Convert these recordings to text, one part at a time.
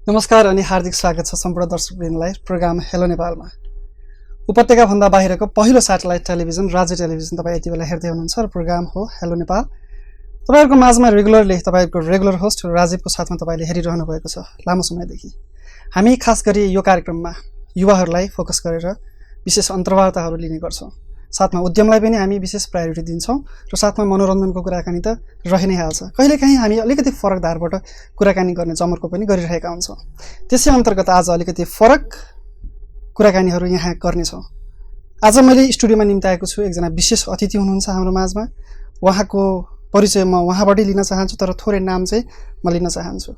नमस्कार अनि हार्दिक स्वागत छ सम्पूर्ण दर्शकवृन्दलाई प्रोग्राम हेलो नेपालमा। उपत्यका भन्दा बाहिरको पहिलो स्याटेलाइट टेलिभिजन राज्य टेलिभिजन तपाईँ यति बेला हेर्दै हुनुहुन्छ र प्रोग्राम हो हेलो नेपाल। तपाईहरुको माझमा रेगुलरली तपाईहरुको रेगुलर होस्ट राजीवको साथमा तपाईले हेरिरहनु भएको छ लामो समयदेखि। हामी खास गरी यो कार्यक्रममा युवाहरूलाई फोकस गरेर विशेष अन्तर्वार्ताहरू लिने गर्छौं। साथमा उद्यमलाई पनि हामी विशेष प्रायोरिटी दिन्छौं र साथमा मनोरञ्जनको कुराकानी त रहि नै हाल्छ। कहिलेकाहीँ हामी अलिकति फरक धारबाट कुराकानी गर्ने जमर्को पनि गरिरहेका हुन्छौं। त्यसै अन्तर्गत आज अलिकति फरक कुराकानीहरू यहाँ गर्नेछौं। आज मैले स्टुडियोमा निम्ताएको छु एकजना विशेष अतिथि हुनुहुन्छ हाम्रो माझमा। उहाँको परिचय म उहाँबाटै लिन चाहन्छु, तर थोरै नाम चाहिँ म लिन चाहन्छु।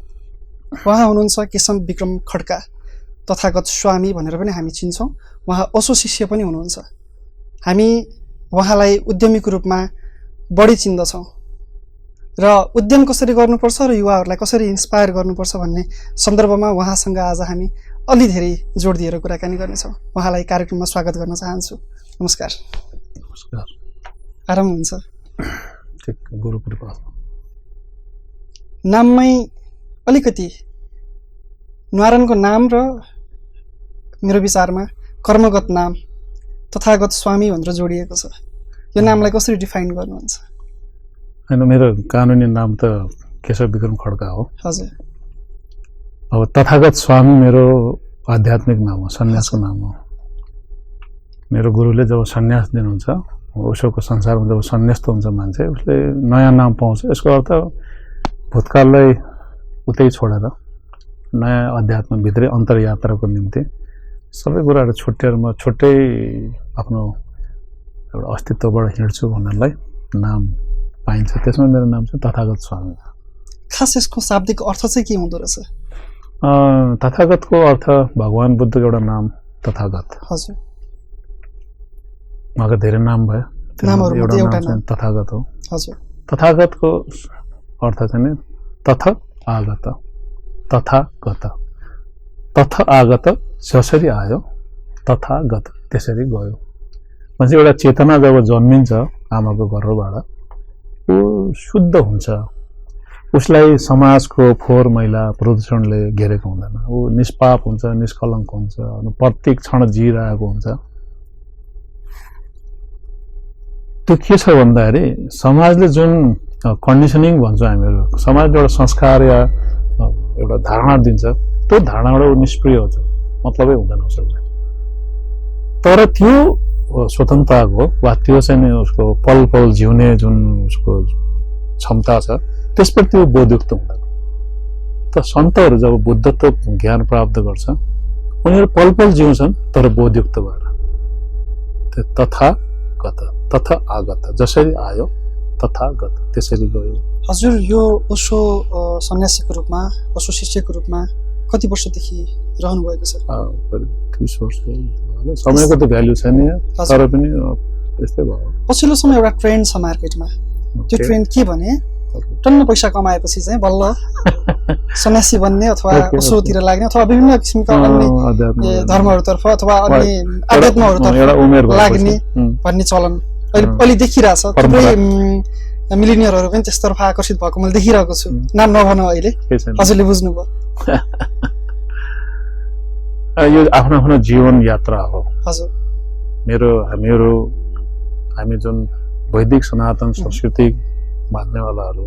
उहाँ हुनुहुन्छ केशव विक्रम खड्का, तथागत स्वामी भनेर पनि हामी चिन्छौं। उहाँ ओशो शिष्य पनि हुनुहुन्छ। हामी उहाँलाई उद्यमीको रूपमा बढी चिन्दछौं र उद्यम कसरी गर्नुपर्छ र युवाहरूलाई कसरी इन्स्पायर गर्नुपर्छ भन्ने सन्दर्भमा उहाँसँग आज हामी अलि धेरै जोड दिएर कुराकानी गर्नेछौं। उहाँलाई कार्यक्रममा स्वागत गर्न चाहन्छु। नमस्कार। नमस्कार। आराम हुन्छ? ठीक, गुरु कृपा। नाममै अलिकति नारायणको नाम र मेरो विचारमा कर्मगत नाम तथागत स्वामी भनेर जोडिएको छ। यो नामलाई कसरी डिफाइन गर्नुहुन्छ? हैन, मेरो कानुनी नाम त केशव विक्रम खड्का हो। हजुर। अब तथागत स्वामी मेरो आध्यात्मिक नाम हो, सन्यासको नाम हो। मेरो गुरुले जब सन्यास दिनुहुन्छ, उसको संसारमा जब सन्यास्त हुन्छ मान्छे, उसले नयाँ नाम पाउँछ। यसको अर्थ भूतकाललाई उतै छोडेर नयाँ अध्यात्मभित्रै अन्तर्यात्राको निम्ति सबै कुराहरू छुट्याएर म छुट्टै आफ्नो एउटा अस्तित्वबाट हिँड्छु भन्नलाई नाम पाइन्छ। त्यसमा मेरो नाम चाहिँ तथागत स्वामी। खास यसको शाब्दिक अर्थ चाहिँ के हुँदो रहेछ? तथागतको अर्थ भगवान बुद्धको एउटा नाम तथागत। हजुर। उहाँको धेरै नाम भयो, एउटा नाम तथागत हो। हजुर। तथागतको अर्थ चाहिँ नि तथ आगत, तथागत। तथ आगत जसरी आयो, तथागत त्यसरी गयो। मान्छे एउटा चेतना जब जन्मिन्छ आमाको गर्भबाट, ऊ शुद्ध हुन्छ। उसलाई समाजको फोहोर मैला प्रदूषणले घेरेको हुँदैन। ऊ निष्पाप हुन्छ, निष्कलङ्क हुन्छ, प्रत्येक क्षण जिइरहेको हुन्छ। त्यो के छ भन्दाखेरि समाजले जुन कन्डिसनिङ भन्छौँ हामीहरू, समाजले एउटा संस्कार या एउटा धारणा दिन्छ, त्यो धारणाबाट ऊ निष्क्रिय हुन्छ, मतलबै हुँदैन उसलाई। तर त्यो स्वतन्त्रताको वा त्यो चाहिँ उसको पल पल जिउने जुन उसको क्षमता छ, त्यसप्रति त्यो बोधयुक्त हुँदैन। त सन्तहरू जब बुद्धत्व ज्ञान प्राप्त गर्छ, उनीहरू पल पल जिउँछन् तर बोधयुक्त भएर। त्यो तथागत, तथ आगत, जसरी आयो तथागत त्यसरी गयो। हजुर, यो ओशो सन्यासीको रूपमा, ओशो शिष्यको रूपमा कति वर्षदेखि रहनु भएको छ? 30 वर्ष। समयको त भ्यालु छैन, तर पनि त्यस्तै भयो। पछिल्लो समय एउटा ट्रेन्ड छ मार्केटमा। त्यो ट्रेन्ड के भने, टन्न पैसा कमाएपछि चाहिँ बल्ल सन्यासी बन्ने अथवा ओशोतिर लाग्ने अथवा विभिन्न किसिमका अन्य धर्महरूतर्फ अथवा अन्य आध्यात्महरूतर्फ लाग्ने भन्ने चलन अहिले देखिरहेछ। थुप्रै मिलिनियरहरू पनि त्यसतर्फ आकर्षित भएको मैले देखिरहेको छु। नाम नभनौँ अहिले, हजुरले बुझ्नुभयो। यो आफ्नो आफ्नो जीवन यात्रा हो। हजुर। हामी जुन वैदिक सनातन सांस्कृतिक मान्नेवालाहरू,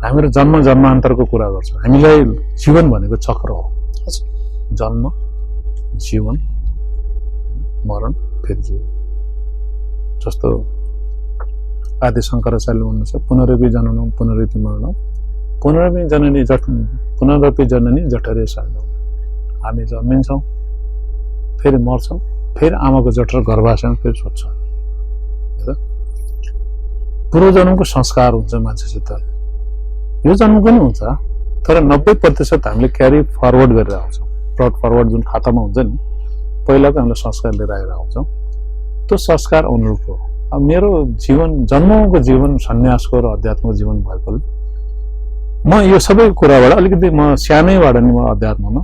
हामीहरू जन्म जन्मान्तरको कुरा गर्छौँ। हामीलाई जीवन भनेको चक्र हो। जन्म, जीवन, मरण, फेरि जीवन। जस्तो आदि शङ्कराचार्यले भन्नुहुन्छ, पुनरपि जननम पुनरपि मरणम पुनरपि जननी जठरे शयनम। हामी जन्मिन्छौँ, फेरि मर्छौँ, फेरि आमाको जठर गर्भाशयमा फेरि छोड्छौँ। पूर्व जन्मको संस्कार हुन्छ मान्छेसित, यो जन्मको नि हुन्छ, तर 90% हामीले क्यारी फरवर्ड गरेर आउँछौँ। ब्रड फरवर्ड जुन खातामा हुन्छ नि, पहिलाको हामीले संस्कार लिएर आएर आउँछौँ। त्यो संस्कार अनुरूप हो। अब मेरो जीवन, जन्मको जीवन सन्यासको र अध्यात्मको जीवन भएकोले म यो सबै कुराबाट अलिकति, म सानैबाट नि म अध्यात्ममा,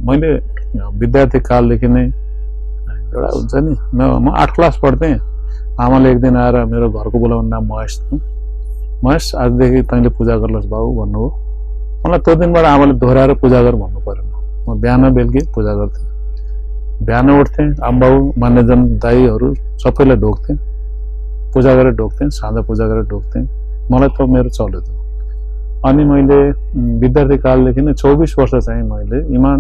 मैले विद्यार्थी कालदेखि नै एउटा हुन्छ नि, म 8 क्लास पढ्थेँ। आमाले एक दिन आएर मेरो घरको बोलाउने नाम महेश थियो। महेश, आजदेखि तैँले पूजा गर्नुहोस् बाबु भन्नुभयो। मलाई त्यो दिनबाट आमाले दोहोऱ्याएर पूजा गर भन्नु परेन। म बिहान बेलुकी पूजा गर्थेँ। बिहान उठ्थेँ, आमाबाउ मान्यजन दाईहरू सबैलाई ढोग्थेँ, पूजा गरेर ढोग्थेँ, साँझ पूजा गरेर ढोग्थेँ। मलाई त मेरो चल्यो त। अनि मैले विद्यार्थी कालदेखि नै 24 वर्ष चाहिँ मैले इमान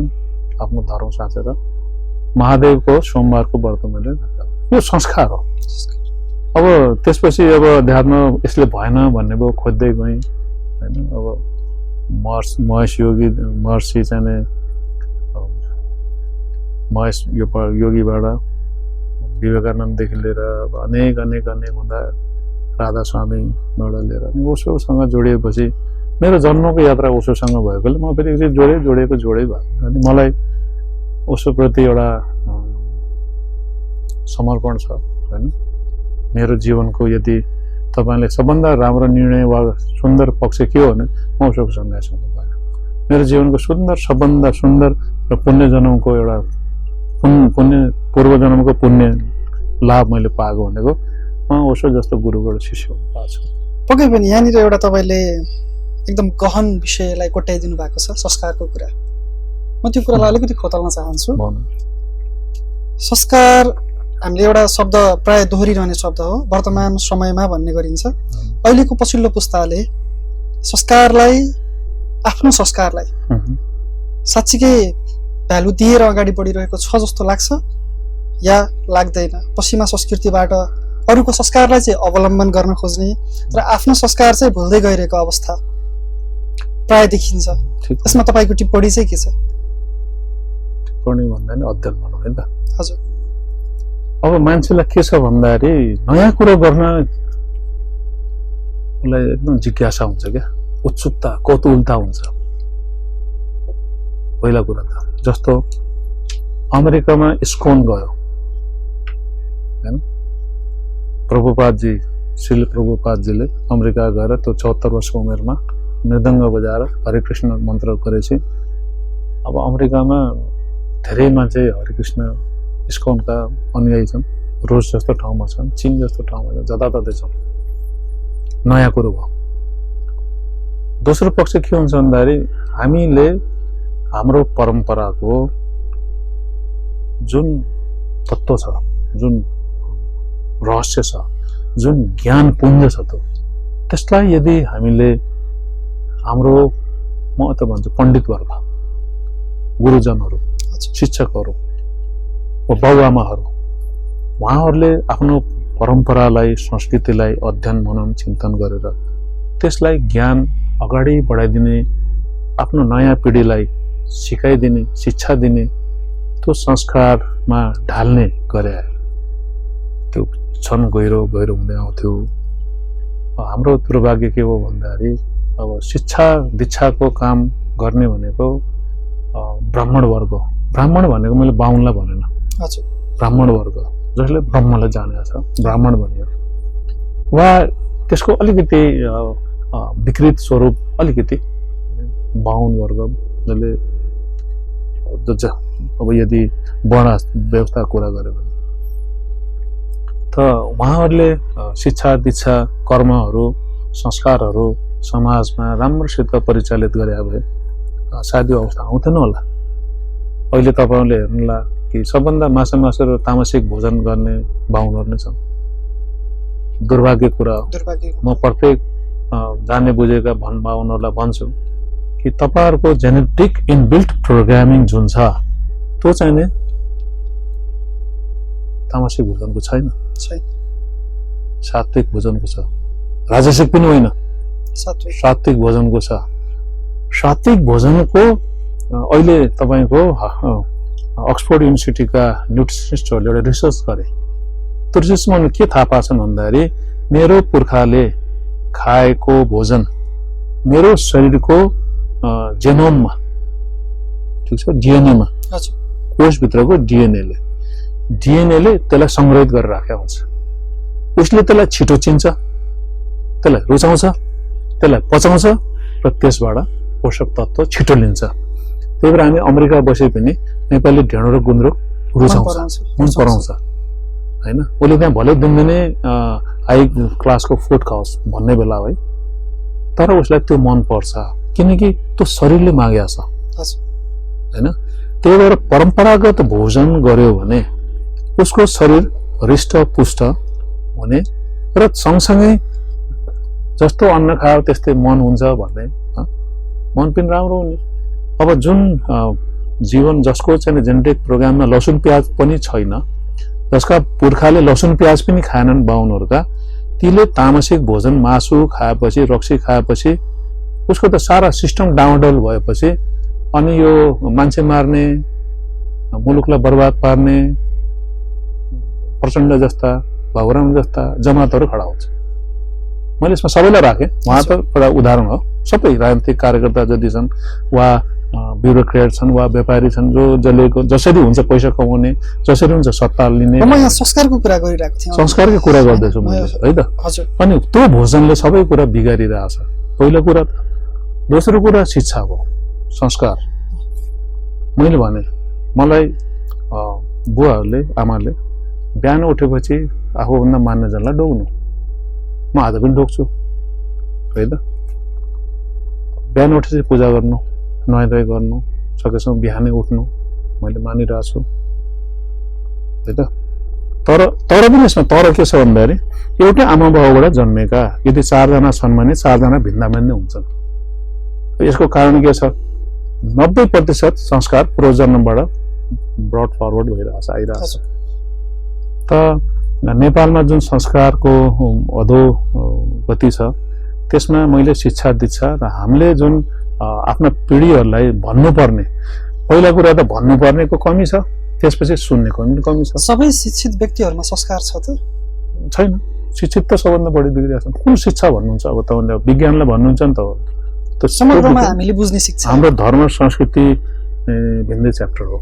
आफ्नो धर्म साँचेर महादेवको सोमबारको व्रत मैले यो संस्कार हो। अब त्यसपछि अब अध्यात्म यसले भएन भन्ने भयो, खोज्दै गएँ होइन। अब महर्षि चाहिँ महेश योगीबाट विवेकानन्ददेखि लिएर अनेक हुँदा राधा स्वामीबाट लिएर ओशोसँग जोडिएपछि मेरो जन्मको यात्रा ओशोसँग भएकोले म फेरि जोडेको भयो। अनि मलाई ओशोप्रति एउटा समर्पण छ होइन। मेरो जीवनको यदि तपाईँले सबभन्दा राम्रो निर्णय वा सुन्दर पक्ष के हो भने म ओशोको सन्यासमा भयो। मेरो जीवनको सबभन्दा सुन्दर र पुण्य जन्मको एउटा पूर्व जन्मको पुण्य लाभ मैले पाएको भनेको म ओशो जस्तो गुरुबाट शिष्य पाएको छु। पक्कै पनि यहाँनिर एउटा तपाईँले एकदम गहन विषयलाई कोट्याइदिनु भएको छ, संस्कारको कुरा। म त्यो कुरालाई अलिकति खोतल्न चाहन्छु। संस्कार हामीले एउटा शब्द प्राय दोहोरिरहने शब्द हो, वर्तमान समयमा भन्ने गरिन्छ। अहिलेको पछिल्लो पुस्ताले संस्कारलाई, आफ्नो संस्कारलाई साँच्चीकै भ्यालु दिएर अगाडि बढिरहेको छ जस्तो लाग्छ या लाग्दैन? पश्चिमा संस्कृतिबाट अरूको संस्कारलाई चाहिँ अवलम्बन गर्न खोज्ने र आफ्नो संस्कार चाहिँ भुल्दै गइरहेको अवस्था प्राय देखिन्छ। यसमा तपाईँको टिप्पणी चाहिँ के छ? टिप्पणी भन्दा नि अध्ययन भनौँ है त। हजुर। अब मान्छेलाई के छ भन्दाखेरि नयाँ कुरो गर्न उसलाई एकदम जिज्ञासा हुन्छ क्या, उत्सुकता, कौतूहलता हुन्छ। पहिला कुरा त जस्तो अमेरिकामा इस्कोन गयो हैन, प्रभुपादजी, श्री प्रभुपादजीले अमेरिका गएर त्यो 74 वर्षको उमेरमा मृदङ्ग बजाएर हरे कृष्ण मन्त्र गरेपछि अब अमेरिकामा धेरै मान्छे हरे कृष्ण इस्कोनका अनुयायी छन्, रुस जस्तो ठाउँमा छन्, चीन जस्तो ठाउँमा छन्, जताततै छन्। नयाँ कुरो भयो। दोस्रो पक्ष के हुन्छ भन्दाखेरि हामीले हाम्रो परम्पराको जुन तत्त्व छ, जुन रहस्य छ, जुन ज्ञान पुञ्ज छ, त्यसलाई यदि हामीले हाम्रो म त भन्छु पण्डितवर्ग, गुरुजनहरू, शिक्षकहरू, बाबुआमाहरू, उहाँहरूले आफ्नो परम्परालाई, संस्कृतिलाई अध्ययन मनन चिन्तन गरेर त्यसलाई ज्ञान अगाडि बढाइदिने, आफ्नो नयाँ पिँढीलाई सिकाइदिने, शिक्षा दिने, त्यो संस्कारमा ढाल्ने गरे त्यो क्षण गहिरो हुँदै आउँथ्यो। हाम्रो दुर्भाग्य के हो भन्दाखेरि अब शिक्षा दीक्षाको काम गर्ने भनेको ब्राह्मण वर्ग, ब्राह्मण भनेको मैले बाहुनलाई भनेन, ब्राह्मण वर्ग जसले ब्रह्मलाई जानेको छ ब्राह्मण भनेर, वा त्यसको अलिकति विकृत स्वरूप अलिकति बाहुन वर्ग जसले अब यदि वर्ण व्यवस्था कुरा गर्यो भने त उहाँहरूले शिक्षा दीक्षा कर्महरू संस्कारहरू समाजमा राम्रोसित परिचालित गरे भए सायद यो अवस्था आउँथेन होला। अहिले तपाईँहरूले हेर्नुला कि सबभन्दा माछा र तामसिक भोजन गर्ने बाहुनहरू नै छन्। दुर्भाग्य कुरा हो। म प्रत्येक जाने बुझेका बाहुनहरूलाई भन्छु कि तपाईहरुको जेनेटिक इनबिल्ट प्रोग्रामिङ जुन छ त्यो चाहिँ नि तामसिक भोजनको छैन, सात्विक भोजनको छ। राजसिक पनि होइन, सात्विक भोजनको छ। सात्विक भोजनको अहिले तपाईको अक्सफोर्ड युनिभर्सिटीका न्युट्रिसनिस्टहरूले एउटा रिसर्च गरे। त्यो रिसर्चमा के थाहा पाछन् भन्दाखेरि मेरो पुर्खाले खाएको भोजन मेरो शरीरको जेनोममा, ठीक छ, डीएनएमा, कोषभित्रको डीएनएले त्यसलाई संग्रहित गरेर राखेको हुन्छ। उसले त्यसलाई छिटो चिन्छ, त्यसलाई रुचाउँछ, त्यसलाई पचाउँछ र त्यसबाट पोषक तत्त्व छिटो लिन्छ। त्यही भएर हामी अमेरिका बसे पनि नेपाली ढेँडो र गुन्द्रुक रुचाउँछ, मन पराउँछ हैन। उसले त्यहाँ भले दिनदिनै हाई क्लासको फुड खाओस् भन्ने बेला है, तर उसलाई त्यो मन पर्छ। किनकि त्यो शरीरले मागेको छ हजुर हैन। त्यही भएर परम्परागत भोजन गर्यो भने उसको शरीर हृष्टपुष्ट हुने र सँगसँगै जस्तो अन्न खायो त्यस्तै मन हुन्छ भन्ने मन पनि राम्रो हुने। अब जुन जीवन जसको चाहिँ जेनेटिक प्रोग्राममा लसुन प्याज पनि छैन, जसका पुर्खाले लसुन प्याज पनि खाएनन् बाहुनहरूका, तीले तामसिक भोजन मासु खाएपछि रक्सी खाएपछि उसको त सारा सिस्टम डाउनडल भएपछि अनि यो मान्छे मार्ने मुलुकलाई बर्बाद पार्ने प्रचण्ड जस्ता भगराम जस्ता जमातहरू खडा हुन्छ। मैले यसमा सबैलाई राखेँ, उहाँ त एउटा उदाहरण हो। सबै राजनीतिक कार्यकर्ता जति छन् वा ब्युरोक्रेट छन् वा व्यापारी छन् जसले जसरी हुन्छ पैसा कमाउने, जसरी हुन्छ सत्ता लिने। म यहाँ संस्कारको कुरा गरिरहेको थिएँ। संस्कारकै कुरा गर्दैछु मैले है त। अनि त्यो भोजनले सबै कुरा बिगारिरहेछ पहिलो कुरा। दोस्रो कुरा शिक्षा हो, संस्कार। मैले भने मलाई बुवाहरूले आमाले बिहान उठेपछि आफूभन्दा मान्यजनलाई डोग्नु, म आज पनि डोग्छु है त। बिहान उठेपछि पूजा गर्नु, नुहाइधुवाइ गर्नु, सकेसम्म बिहानै उठ्नु मैले मानिरहेको छु है त। तर पनि यसमा तर के छ भन्दाखेरि एउटै आमा बाउबाट जन्मेका यदि 4 जना छन् भने 4 जना भिन्दा भिन्दै हुन्छन्। यसको कारण के छ? 90% संस्कार पूर्वजन्मबाट ब्रड फरवर्ड भइरहेछ, आइरहेछ। त नेपालमा जुन संस्कारको अधोगति छ त्यसमा मैले शिक्षा दीक्षा र हामीले जुन आफ्ना पिँढीहरूलाई भन्नुपर्ने, पहिला कुरा त भन्नुपर्नेको कमी छ, त्यसपछि सुन्नेको पनि कमी छ। सबै शिक्षित व्यक्तिहरूमा संस्कार छ त छैन। शिक्षित त सबभन्दा बढी बिग्रिरहेको छ। कुन शिक्षा भन्नुहुन्छ? अब तपाईँले विज्ञानलाई भन्नुहुन्छ नि त, समग्रमा हामीले बुझ्ने शिक्षा। हाम्रो धर्म संस्कृति भिन्दै च्याप्टर हो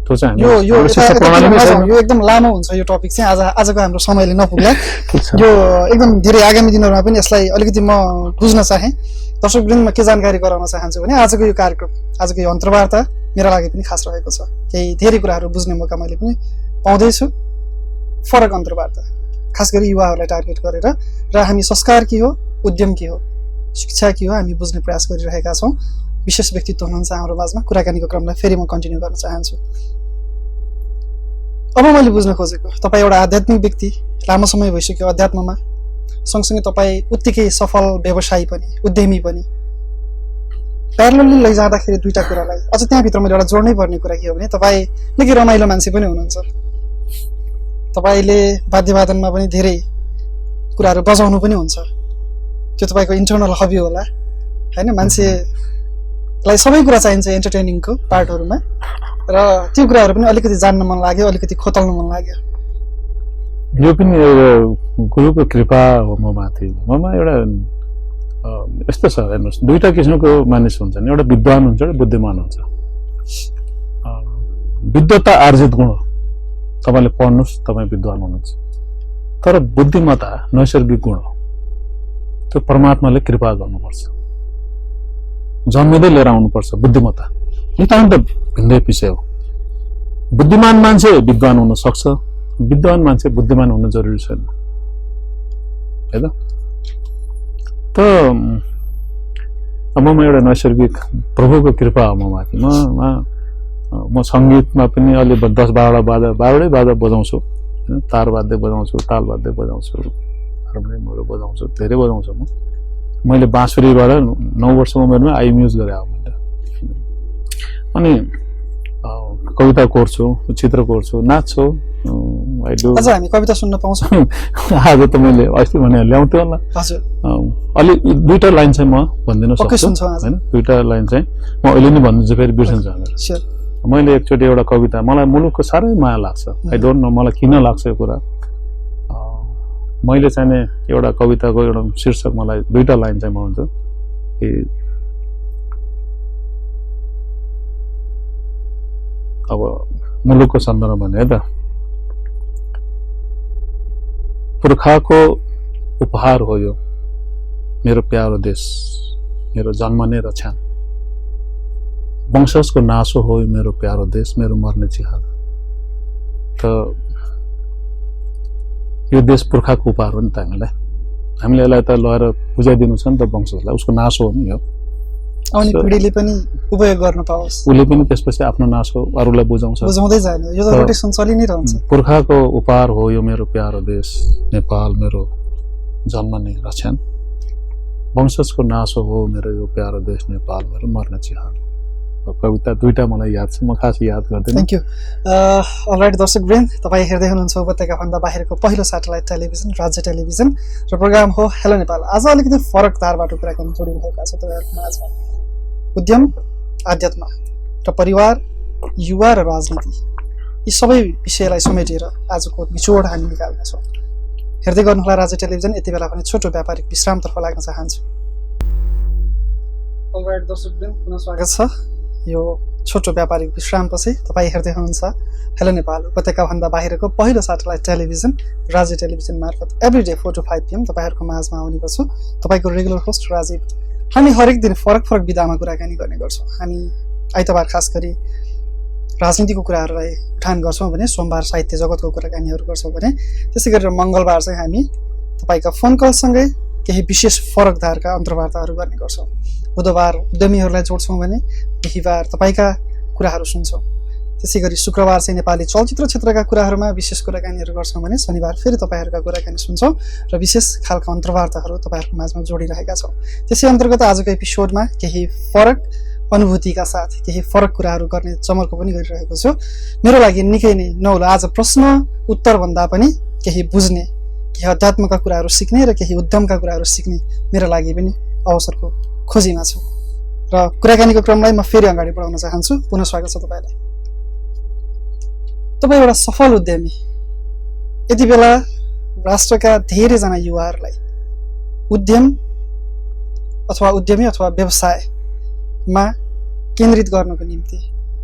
त्यो चाहिँ। यो एकदम लामो हुन्छ यो टपिक चाहिँ, आजको हाम्रो समयले नपुग्ला। यो एकदम धेरै आगामी दिनहरूमा पनि यसलाई अलिकति म बुझ्न चाहेँ। दर्शकवृन्दमा के जानकारी गराउन चाहन्छु भने आजको यो कार्यक्रम, आजको यो अन्तर्वार्ता मेरा लागि पनि खास रहेको छ। केही धेरै कुराहरू बुझ्ने मौका मैले पनि पाउँदैछु। फरक अन्तर्वार्ता खास गरी युवाहरूलाई टार्गेट गरेर, र हामी संस्कार के हो, उद्यम के हो, शिक्षा के हो हामी बुझ्ने प्रयास गरिरहेका छौँ। विशेष व्यक्तित्व हुनुहुन्छ हाम्रो माझमा, कुराकानीको क्रमलाई फेरि म कन्टिन्यू गर्न चाहन्छु। अब मैले बुझ्न खोजेको, तपाईँ एउटा आध्यात्मिक व्यक्ति, लामो समय भइसक्यो अध्यात्ममा, सँगसँगै तपाईँ उत्तिकै सफल व्यवसायी पनि, उद्यमी पनि। प्यारलली लैजाँदाखेरि दुईटा कुरालाई अझ त्यहाँभित्र मैले एउटा जोड्नै पर्ने कुरा के हो भने तपाईँ निकै रमाइलो मान्छे पनि हुनुहुन्छ। तपाईँले वाद्यवादनमा पनि धेरै कुराहरू बजाउनु पनि हुन्छ, त्यो तपाईँको इन्टरनल हबी होला होइन। मान्छेलाई सबै कुरा चाहिन्छ एन्टरटेनिङको पार्टहरूमा, र त्यो कुराहरू पनि अलिकति जान्न मन लाग्यो, अलिकति खोतल्न मन लाग्यो। यो पनि गुरुको कृपा हो म माथि। ममा एउटा यस्तो छ, हेर्नुहोस्, दुईटा किसिमको मानिस हुन्छन्, एउटा विद्वान हुन्छ, एउटा बुद्धिमान हुन्छ। विद्वता आर्जित गुण हो, तपाईँले पढ्नुहोस् तपाईँ विद्वान हुनुहुन्छ। तर बुद्धिमत्ता नैसर्गिक गुण हो, त्यो परमात्माले कृपा गर्नुपर्छ, जन्मिँदै लिएर आउनुपर्छ। बुद्धिमत्ता नितान्त भिन्दै विषय हो। बुद्धिमान मान्छे विद्वान हुन सक्छ, विद्वान मान्छे बुद्धिमान हुन जरुरी छैन है त। अब म एउटा नैसर्गिक प्रभुको कृपा हो म माथि। म सङ्गीतमा पनि अलि 10-12 बाजा बजाउँछु, तार वाद्य बजाउँछु, ताल वाद्य बजाउँछु, हार्मोनियमहरू बजाउँछु, धेरै बजाउँछु। मैले बाँसुरीबाट 9 वर्षको उमेरमा आइम्युज गरेँ मैले। अनि कविता कोर्छु, चित्र कोर्छु, नाच्छु। आज हामी कविता सुन्न पाउँछौँ? आज त मैले अस्ति भने ल्याउँथ्यो होला। अलि दुईटा लाइन चाहिँ म भनिदिन सक्छु होइन। दुईटा लाइन चाहिँ म अहिले नै भनिदिन्छु, फेरि बिर्सिन्छ भनेर। मैले एकचोटि एउटा कविता, मलाई मुलुकको साह्रै माया लाग्छ, आई डोन्ट नो मलाई किन लाग्छ यो कुरा। मैले चाहिँ एउटा कविताको एउटा शीर्षक, मलाई दुईटा लाइन चाहिँ म भन्छु कि अब मुलुकको सन्दर्भमा भने है त, पुर्खाको उपहार हो यो मेरो प्यारो देश, मेरो जन्मने रक्षण, वंशजको नासो हो मेरो प्यारो देश, मेरो मर्ने चिहान। त यो देश पुर्खाको उपहार हो नि त हामीलाई। हामीले यसलाई त लगेर बुझाइदिनु छ नि त वंशजलाई, उसको नासो हो नि यो। आउने पिँढीले पनि उपयोग गर्न पाओस्, उसले पनि त्यसपछि आफ्नो नासो अरूलाई बुझाउँछ, बुझाउँदै जाने। यो त रोटेसन चलि नै रहन्छ। पुर्खाको उपहार हो यो मेरो प्यारो देश नेपाल, मेरो जन्मने रक्षण। वंशजको नासो हो मेरो यो प्यारो देश नेपाल, मेरो मर्न चिहान। कविता दुईटा मलाई याद छ, म खास याद गर्दैन। Thank you. अलराइट दर्शकवृन्द, तपाईँ हेर्दै हुनुहुन्छ उपत्यकाभन्दा बाहिरको पहिलो स्याटेलाइट टेलिभिजन राज्य टेलिभिजन र प्रोग्राम हो हेलो नेपाल। आज अलिकति फरक धारबाट कुराकानी जोडिरहेका छ तपाईँहरूको माझमा। उद्यम, आध्यात्म र परिवार, युवा र राजनीति, यी सबै विषयलाई समेटेर आजको निचोड हामी निकाल्नेछौँ। हेर्दै गर्नुहोला राज्य टेलिभिजन। यति बेला पनि छोटो व्यापारिक विश्रामतर्फ लाग्न चाहन्छु। अलराइट दर्शकवृन्द, पुनः स्वागत छ। यो छोटो व्यापारिक विश्रामपछि तपाईँ हेर्दै हुनुहुन्छ हेलो नेपाल, उपत्यकाभन्दा बाहिरको पहिलो स्याटेलाइट टेलिभिजन राज्य टेलिभिजन मार्फत एभ्रिडे 4 to 5 PM तपाईँहरूको माझमा आउने गर्छु। तपाईँको रेगुलर होस्ट राजीव। हामी हरेक दिन फरक फरक विधामा कुराकानी गर्ने गर्छौँ। हामी आइतबार खास गरी राजनीतिको कुराहरूलाई उठान गर्छौँ भने सोमबार साहित्य जगतको कुराकानीहरू गर्छौँ भने त्यसै गरेर मङ्गलबार चाहिँ हामी तपाईँका फोन कलसँगै केही विशेष फरक धारका अन्तर्वार्ताहरू गर्ने गर्छौँ। बुधबार उद्यमीहरूलाई जोड्छौँ भने बिहिबार तपाईँका कुराहरू सुन्छौँ। त्यसै गरी शुक्रबार चाहिँ नेपाली चलचित्र क्षेत्रका कुराहरूमा विशेष कुराकानीहरू गर्छौँ भने शनिबार फेरि तपाईँहरूका कुराकानी सुन्छौँ र विशेष खालका अन्तर्वार्ताहरू तपाईँहरूको माझमा जोडिरहेका छौँ। त्यसै अन्तर्गत आजको एपिसोडमा केही फरक अनुभूतिका साथ केही फरक कुराहरू गर्ने चमर्को पनि गरिरहेको छु। मेरो लागि निकै नै नौलो आज प्रश्न उत्तरभन्दा पनि केही बुझ्ने, केही अध्यात्मका कुराहरू सिक्ने र केही उद्यमका कुराहरू सिक्ने मेरो लागि पनि अवसरको खोजीमा छु। र कुराकानीको क्रमलाई म फेरि अगाडि बढाउन चाहन्छु। पुनः स्वागत छ तपाईँलाई। तपाईँ एउटा सफल उद्यमी, यति बेला राष्ट्रका धेरैजना युवाहरूलाई उद्यम अथवा उद्यमी अथवा व्यवसायमा केन्द्रित गर्नको निम्ति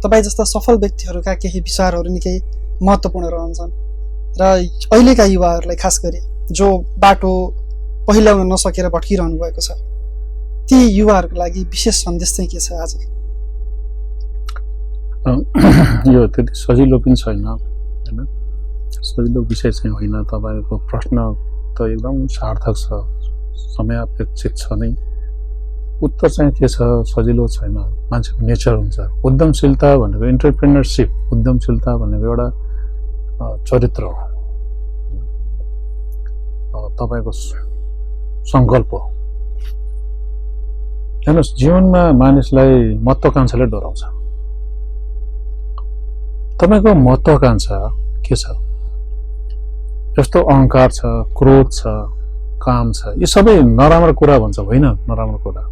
तपाईँ जस्ता सफल व्यक्तिहरूका केही विचारहरू निकै महत्त्वपूर्ण रहन्छन् र अहिलेका युवाहरूलाई खास गरी जो बाटो पहिल्याउन नसकेर भट्किरहनु भएको छ ती युवाहरूको लागि विशेष सन्देश चाहिँ के छ आज? यो त्यति सजिलो पनि छैन हैन, सजिलो विषय चाहिँ होइन। तपाईँको प्रश्न त एकदम सार्थक छ, समयापेक्षित छ नै। उत्तर चाहिँ के छ, सजिलो छैन, मान्छेको नेचर हुन्छ। उद्यमशीलता भनेको एन्टरप्रेन्योरसिप, उद्यमशीलता भनेको एउटा चरित्र हो, तपाईँको सङ्कल्प हो। हेर्नुहोस्, जीवनमा मानिसलाई महत्त्वाकांक्षाले डराउँछ। तपाईँको महत्त्वाकांक्षा के छ? जस्तो अहङ्कार छ, क्रोध छ, काम छ, यी सबै नराम्रो कुरा भन्छ, होइन नराम्रो कुरा।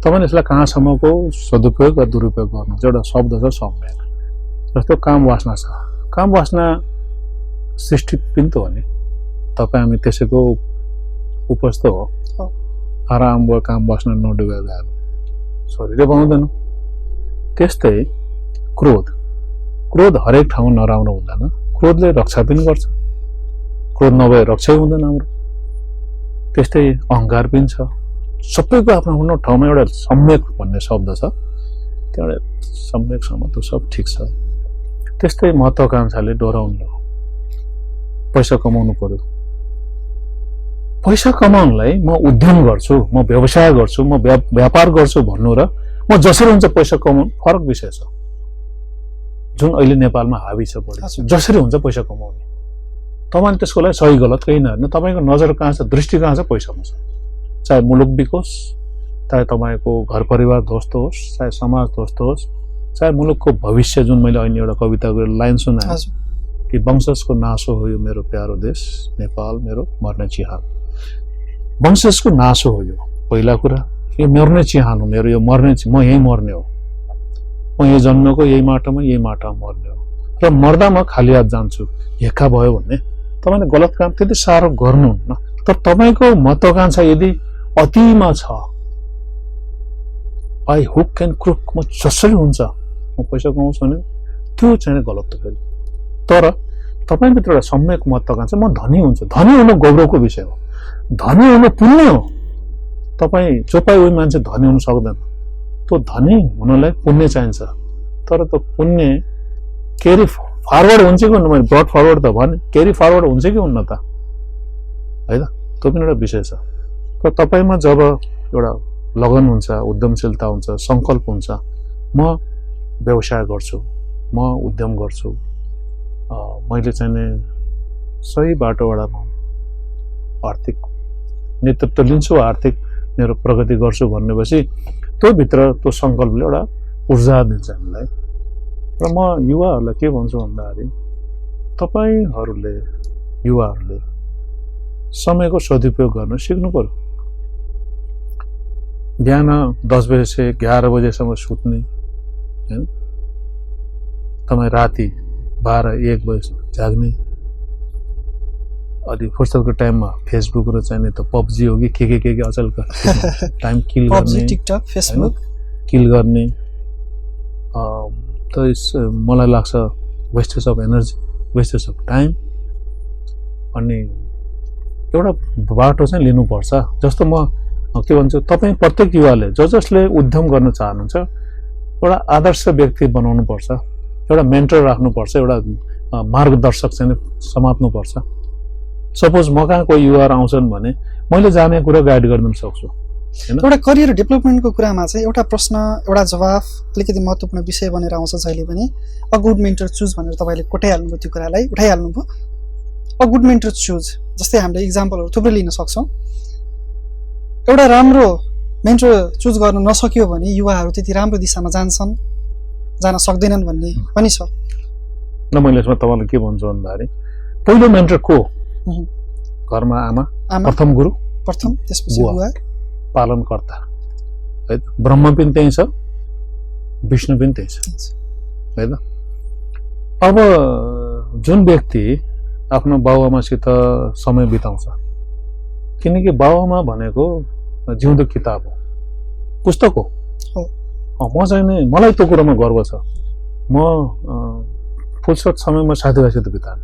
तपाईँले यसलाई कहाँसम्मको सदुपयोग वा दुरुपयोग गर्नुहुन्छ? एउटा शब्द छ सम्यक। जस्तो काम वासना छ, काम वासना सृष्टि पनि त हो नि, तपाईँ हामी त्यसैको उपज त हो। आराम भयो काम वासना नडुबे गयो, शरीरै पाउँदैन। त्यस्तै क्रोध, क्रोध हरेक ठाउँ नराम्रो हुँदैन, क्रोधले रक्षा पनि गर्छ, क्रोध नभए रक्षै हुँदैन हाम्रो। त्यस्तै अहङ्कार पनि छ। सबैको आफ्नो आफ्नो ठाउँमा एउटा सम्यक भन्ने शब्द छ, त्यो एउटा सम्यकसम्म त सब ठिक छ। त्यस्तै महत्त्वाकांक्षाले डराउनु, पैसा कमाउनु पर्यो। पैसा कमाउनलाई म उद्यम गर्छु, म व्यवसाय गर्छु, म व्यापार गर्छु भन्नु र म जसरी हुन्छ पैसा कमाउनु फरक विषय छ, जुन अहिले नेपालमा हावी छ बढी। जसरी हुन्छ पैसा कमाउने, तपाईँले त्यसको लागि सही गलत केही नहेर्नु, तपाईँको नजर कहाँ छ, दृष्टि कहाँ छ, पैसामा छ। चाहे मुलुक बिकोस्, चाहे तपाईँको घर परिवार ध्वस्त होस्, चाहे समाज ध्वस्त होस्, चाहे मुलुकको भविष्य। जुन मैले अहिले एउटा कविताको लाइन सुनाएँ कि वंशजको नासो हो यो मेरो प्यारो देश नेपाल, मेरो मर्ने चिहान। वंशजको नासो हो यो पहिला कुरा। यो मर्ने चिहान हो मेरो, यो मर्ने, म यहीँ मर्ने हो, म यही जन्मेको, यही माटोमा मर्ने हो। र मर्दा म खाली हात जान्छु हेक्का भयो भने तपाईँले गलत काम त्यति साह्रो गर्नुहुन्न। तर तपाईँको महत्त्वाकांक्षा यदि अतिमा छ, आई हुक एन्ड क्रुक, म जसरी हुन्छ म पैसा कमाउँछु भने त्यो चाहिँ गलत हो फेरि। तर तपाईँभित्र एउटा सम्यक महत्त्वाकांक्षा, म धनी हुन्छु। धनी हुनु गौरवको विषय हो, धनी हुनु पुण्य हो। तपाईँ जो पाए उही मान्छे धनी हुन सक्दैन। त्यो धनी हुनलाई पुण्य चाहिन्छ। तर त्यो पुण्य क्यारी फरवर्ड हुन्छ कि हुन्न, मैले ब्रड फरवर्ड त भने, क्यारी फरवर्ड हुन्छ कि हुन्न त, है त? त्यो पनि एउटा विषय छ। तर तपाईँमा जब एउटा लगन हुन्छ, उद्यमशीलता हुन्छ, सङ्कल्प हुन्छ, म व्यवसाय गर्छु, म उद्यम गर्छु, मैले चाहिँ नि सही बाटोबाट म आर्थिक नेतृत्व लिन्छु, आर्थिक मेरो प्रगति गर्छु भनेपछि त्यो भित्र त्यो सङ्कल्पले एउटा ऊर्जा दिन्छ हामीलाई। र म युवाहरूलाई के भन्छु भन्दाखेरि तपाईँहरूले युवाहरूले समयको सदुपयोग गर्न सिक्नु पर्यो। बिहान 10 बजे से 11 बजेसम्म सुत्ने हैन, तपाईँ राति 12-1 बजेसम्म जाग्ने, अलि फुर्सदको टाइममा फेसबुक र चाहिँ त पब्जी हो कि के अचल टाइम किल गर्ने, पब्जी, टिकटक, फेसबुक किल गर्ने, त मलाई लाग्छ wastage of energy, wastage of time. अनि एउटा बाटो चाहिँ लिनुपर्छ। जस्तो म के भन्छु, तपाईँ प्रत्येक युवाले जसले उद्यम गर्न चाहनुहुन्छ एउटा आदर्श व्यक्ति बनाउनुपर्छ, एउटा मेन्टर राख्नुपर्छ, एउटा मार्गदर्शक चाहिँ समात्नुपर्छ। सपोज म कहाँ कोही युवाहरू आउँछन् भने मैले जाने कुरा गाइड गरिदिन सक्छु। एउटा करियर डेभलपमेन्टको कुरामा चाहिँ एउटा प्रश्न एउटा जवाफ अलिकति महत्त्वपूर्ण विषय बनेर आउँछ जहिले पनि। अ गुड मेन्टर चुज भनेर तपाईँले कोटाइहाल्नुभयो, त्यो कुरालाई उठाइहाल्नुभयो। अ गुड मेन्टर चुज जस्तै हामीले इक्जाम्पलहरू थुप्रै लिन सक्छौँ। एउटा राम्रो मेन्टर चुज गर्न नसक्यो भने युवाहरू त्यति राम्रो दिशामा जान सक्दैनन् भन्ने पनि छ। न मैले यसमा तपाईँलाई के भन्छु भन्दाखेरि पहिलो मेन्टर को? घरमा आमा, प्रथम गुरु, त्यसपछि बुवा, पालनकर्ता है। ब्रह्म पनि त्यही छ, विष्णु पनि त्यही छ है त। अब जुन व्यक्ति आफ्नो बाबुआमासित समय बिताउँछ, किनकि बाबुआमा भनेको जिउँदो किताब हो, पुस्तक हो। म चाहिँ नि मलाई त्यो कुरामा गर्व छ। म फुर्सद समयमा साथीभाइसित बिताएँ,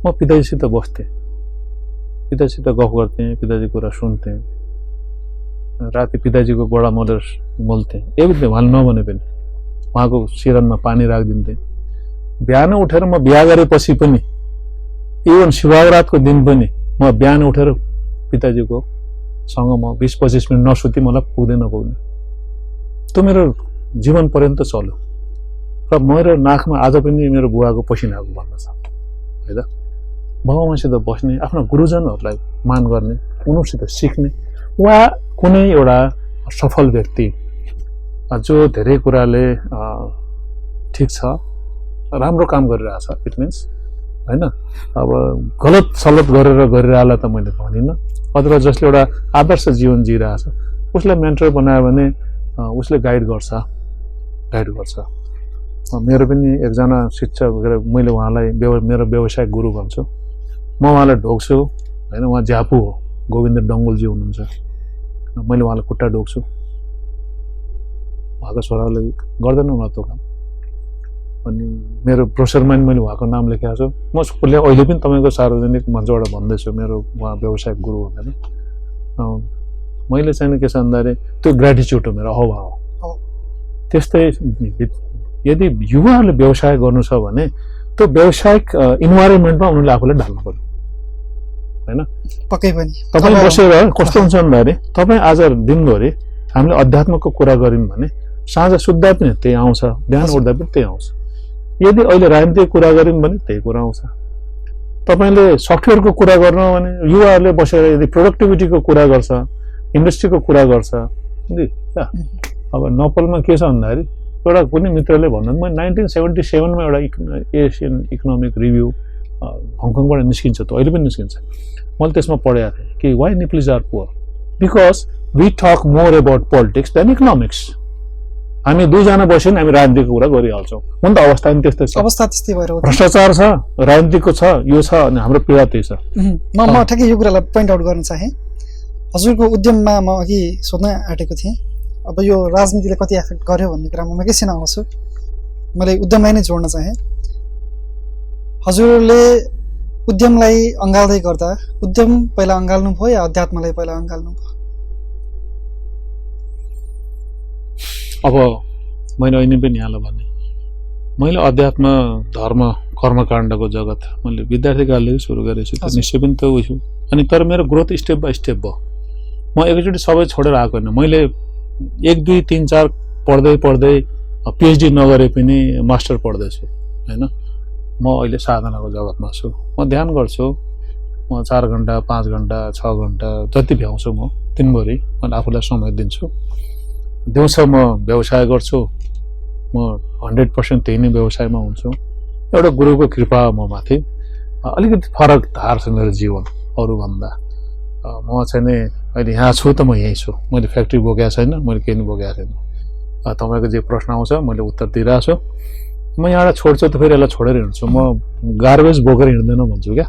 म पिताजीसित बस्थेँ, पिताजीसित गफ गर्थेँ, पिताजीको कुरा सुन्थेँ, राति पिताजीको गोडा मोल्थेँ, एउटै उहाँले नभने पनि उहाँको सिरनमा पानी राखिदिन्थेँ। बिहान उठेर म बिहा गरेपछि पनि, इभन शिवरातको दिन पनि म बिहान उठेर पिताजीको सँग म 20-25 मिनट नसुती मलाई पुग्दै नपुग्ने, त्यो मेरो जीवन पर्यन्त चल्यो। र मेरो नाकमा आज पनि मेरो बुवाको पसिनाको भन्न छ है त। बाबुआमासित बस्ने, आफ्नो गुरुजनहरूलाई मान गर्ने, उनीहरूसित सिक्ने, वा कुनै एउटा सफल व्यक्ति जो धेरै कुराले ठिक छ, राम्रो काम गरिरहेछ, इट मिन्स होइन, अब गलत सलत गरिरहेला त मैले भनिनँ। अथवा जसले एउटा आदर्श जीवन जिइरहेछ उसलाई मेन्टर बनायो भने उसले गाइड गर्छ। मेरो पनि एकजना शिक्षक, मैले उहाँलाई मेरो व्यवसायिक गुरु भन्छु। म उहाँलाई ढोग्छु होइन, उहाँ ज्यापु हो, गोविन्द डङ्गोलजी हुनुहुन्छ, मैले उहाँलाई खुट्टा ढोग्छु। उहाँको छोराले गर्दैन उहाँ त्यो काम। अनि मेरो ब्रोसरमा मैले उहाँको नाम लेखेको छु। म अहिले पनि तपाईँको सार्वजनिक मञ्चबाट भन्दैछु मेरो उहाँ व्यवसायिक गुरु भनेर। मैले चाहिँ के छ भन्दाखेरि त्यो ग्रेटिच्युड हो मेरो, अभाव हो। त्यस्तै यदि युवाहरूले व्यवसाय गर्नु छ भने त्यो व्यावसायिक इन्भाइरोमेन्टमा उनीहरूले आफूलाई ढाल्नु पर्यो होइन। पक्कै पनि तपाईँ बसेर कस्तो हुन्छ भन्दाखेरि तपाईँ आज दिनभरि हामीले अध्यात्मको कुरा गऱ्यौँ भने साँझ सुत्दा पनि त्यही आउँछ, बिहान उठ्दा पनि त्यही आउँछ। यदि अहिले राजनीतिक कुरा गऱ्यौँ भने त्यही कुरा आउँछ। तपाईँले सफ्टवेयरको कुरा गर्नु भने युवाहरूले बसेर यदि प्रोडक्टिभिटीको कुरा गर्छ, इन्डस्ट्रीको कुरा गर्छ। अब नेपालमा के छ भन्दाखेरि एउटा कुनै मित्रले भन्दा म 1977मा एउटा एसियन इकोनोमिक रिभ्यू हङकङबाट निस्किन्छ, त अहिले पनि निस्किन्छ, मैले त्यसमा पढेको थिएँ कि why Nepalese are poor because we talk more about politics than economics. हामी दुईजना बस्यो भने हामी राजनीतिको कुरा गरिहाल्छौँ। हुन त अवस्था पनि त्यस्तै छ, अवस्था त्यस्तै भएर भ्रष्टाचार छ, राजनीतिको छ, यो छ, अनि हाम्रो पीडा त्यही छ। म ठ्याक्कै यो कुरालाई पोइन्ट आउट गर्न चाहेँ। हजुरको उद्यममा म अघि सोध्न आँटेको थिएँ, अब यो राजनीतिले कति एफेक्ट गर्यो भन्ने कुरामा म एकैछिन आउँछु। मैले उद्यमलाई नै जोड्न चाहेँ। हजुरले उद्यमलाई अँगाल्दै गर्दा उद्यम पहिला अँगाल्नु भयो या अध्यात्मलाई पहिला अँगाल्नु भयो? अब मैले अहिले पनि यहाँलाई भने मैले अध्यात्म, धर्म, कर्मकाण्डको जगत मैले विद्यार्थीकालले सुरु गरेछु, त्यो निश्चय पनि त्यो उयो। अनि तर मेरो ग्रोथ स्टेप बाई स्टेप भयो। म एकैचोटि सबै छोडेर आएको होइन। मैले 1 2 3 4 पढ्दै पढ्दै PhD नगरे पनि मास्टर पढ्दैछु हैन। म अहिले साधनाको जगतमा छु। म ध्यान गर्छु। म 4 घण्टा 5 घण्टा 6 घण्टा जति भ्याउँछु म दिनभरि मैले आफूलाई समय दिन्छु। दिउँसो म व्यवसाय गर्छु। म 100% त्यही नै व्यवसायमा हुन्छु। एउटा गुरुको कृपा म माथि अलिकति फरक धार छ मेरो जीवन अरूभन्दा। म चाहिँ नि अहिले यहाँ छु त म यहीँ छु। मैले फ्याक्ट्री बोकेको छैन, मैले केही पनि बोकेको छैन। तपाईको जे प्रश्न आउँछ मैले उत्तर दिइरहेको छु। म यहाँबाट छोड्छु त फेरि यसलाई छोडेर हिँड्छु। म गार्बेज बोकेर हिँड्दैन भन्छु क्या।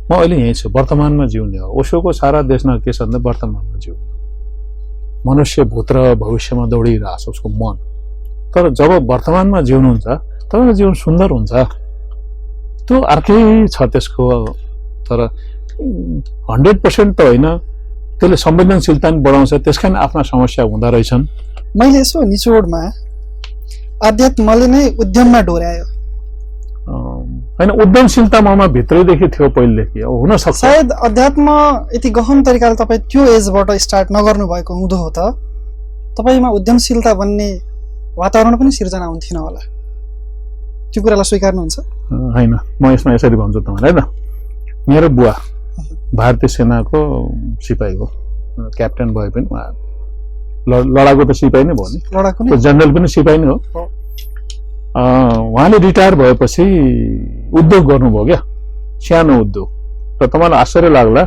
म अहिले यहीँ छु, वर्तमानमा जिउने हो। ओशोको सारा देशमा के छ भन्दा वर्तमानमा जिउ। मनुष्य भूत र भविष्यमा दौडिरहेको छ उसको मन। तर जब वर्तमानमा जिउनुहुन्छ तपाईको जीवन सुन्दर हुन्छ। त्यो अर्कै छ त्यसको। तर 100% त होइन, त्यसले संवेदनशीलता पनि बढाउँछ। त्यसकारण आफ्ना समस्या हुँदा रहेछन्। मैले यसो निचोडमा आध्यात्मले नै उद्यममा डोर्यायो होइन, उद्यमशीलता ममा भित्रैदेखि थियो पहिलेदेखि। हुन सक्छ सायद अध्यात्म यति गहन तरिकाले तपाईँ त्यो एजबाट स्टार्ट नगर्नु भएको हुँदो हो त तपाईमा उद्यमशीलता भन्ने वातावरण पनि सिर्जना हुन्थेन होला। त्यो कुरालाई स्वीकार्नुहुन्छ? होइन, म यसमा यसरी भन्छु तपाईँलाई ल। मेरो बुवा भारतीय सेनाको सिपाही हो, क्याप्टेन भए पनि लडाकु त सिपाही नै भयो नि, लडाकु नै जनरल पनि सिपाही नै हो। उहाँले रिटायर भएपछि उद्योग गर्नुभयो क्या, सानो उद्योग। र तपाईँलाई आश्चर्य लाग्ला,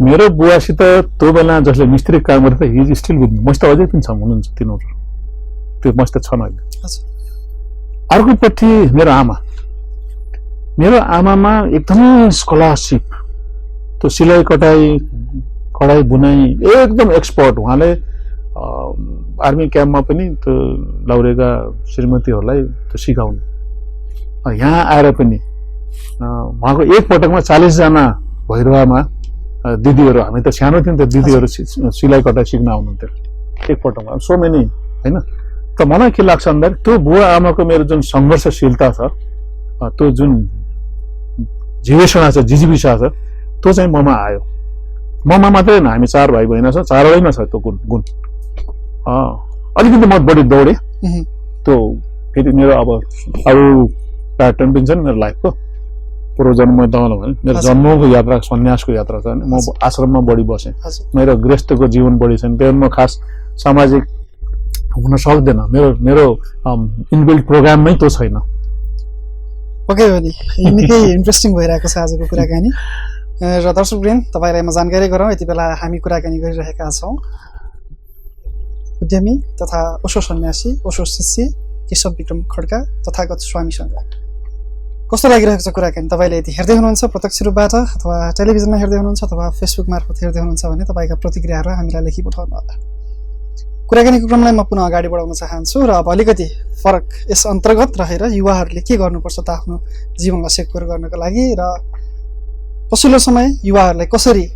मेरो बुवासित त्यो बेला जसले मिस्त्री काम गर्दै हिज स्टिल विथ मी। मसित अझै पनि छन्, हुनुहुन्छ तिनीहरू, त्यो मसित छन् अहिले। अर्कोपट्टि मेरो आमामा एकदमै स्कलरसिप, त्यो सिलाइ कढाई बुनाइ एकदम एक्सपर्ट। उहाँले आर्मी क्याम्पमा पनि त्यो लौरेका श्रीमतीहरूलाई त्यो सिकाउनु। यहाँ आएर पनि उहाँको एक पटकमा 40 जना भैरवामा दिदीहरू, हामी त सानो थियौँ, त्यो दिदीहरू सिलाइ कटाइ सिक्न आउनुहुन्थ्यो एक पटकमा। सो मेनी होइन। त मलाई के लाग्छ भन्दाखेरि त्यो बुवा आमाको मेरो जुन सङ्घर्षशीलता छ, त्यो जुन जीवेषणा छ, जिजीविषा छ, त्यो चाहिँ ममा आयो। ममा मात्रै होइन, हामी 4 भाइ बहिनी छ, चारैमा छ त्यो गुण। अलिकति म बढी दौडेँ। त्यो फेरि मेरो अब अरू प्याटर्न पनि छ नि मेरो लाइफको। पूर्वजन्म मैले तपाईँलाई भने मेरो जन्मको यात्रा सन्यासको यात्रा छ। म आश्रममा बढी बसेँ, मेरो गृहस्थको जीवन बढी छैन। त्यो म खास सामाजिक हुन सक्दैन। मेरो इनबिल्ट प्रोग्राममै त्यो छैन। ओके भने निकै इन्ट्रेस्टिङ भइरहेको छ आजको कुराकानी। र दर्शकवृन्द, तपाईँलाई म जानकारी गराउँ, यति बेला हामी कुराकानी गरिरहेका छौँ उद्यमी तथा ओशो सन्यासी, ओशो शिष्य केशव विक्रम खड्का तथागत स्वामीसँग। कस्तो लागिरहेको छ कुराकानी? तपाईँले यदि हेर्दै हुनुहुन्छ प्रत्यक्ष रूपबाट अथवा टेलिभिजनमा हेर्दै हुनुहुन्छ अथवा फेसबुक मार्फत हेर्दै हुनुहुन्छ भने तपाईँका प्रतिक्रियाहरू हामीलाई लेखी पठाउनु होला। कुराकानीको क्रमलाई म पुनः अगाडि बढाउन चाहन्छु र अब अलिकति फरक यस अन्तर्गत रहेर युवाहरूले के गर्नुपर्छ त आफ्नो जीवनलाई सेक्योर गर्नको लागि, र पछिल्लो समय युवाहरूलाई कसरी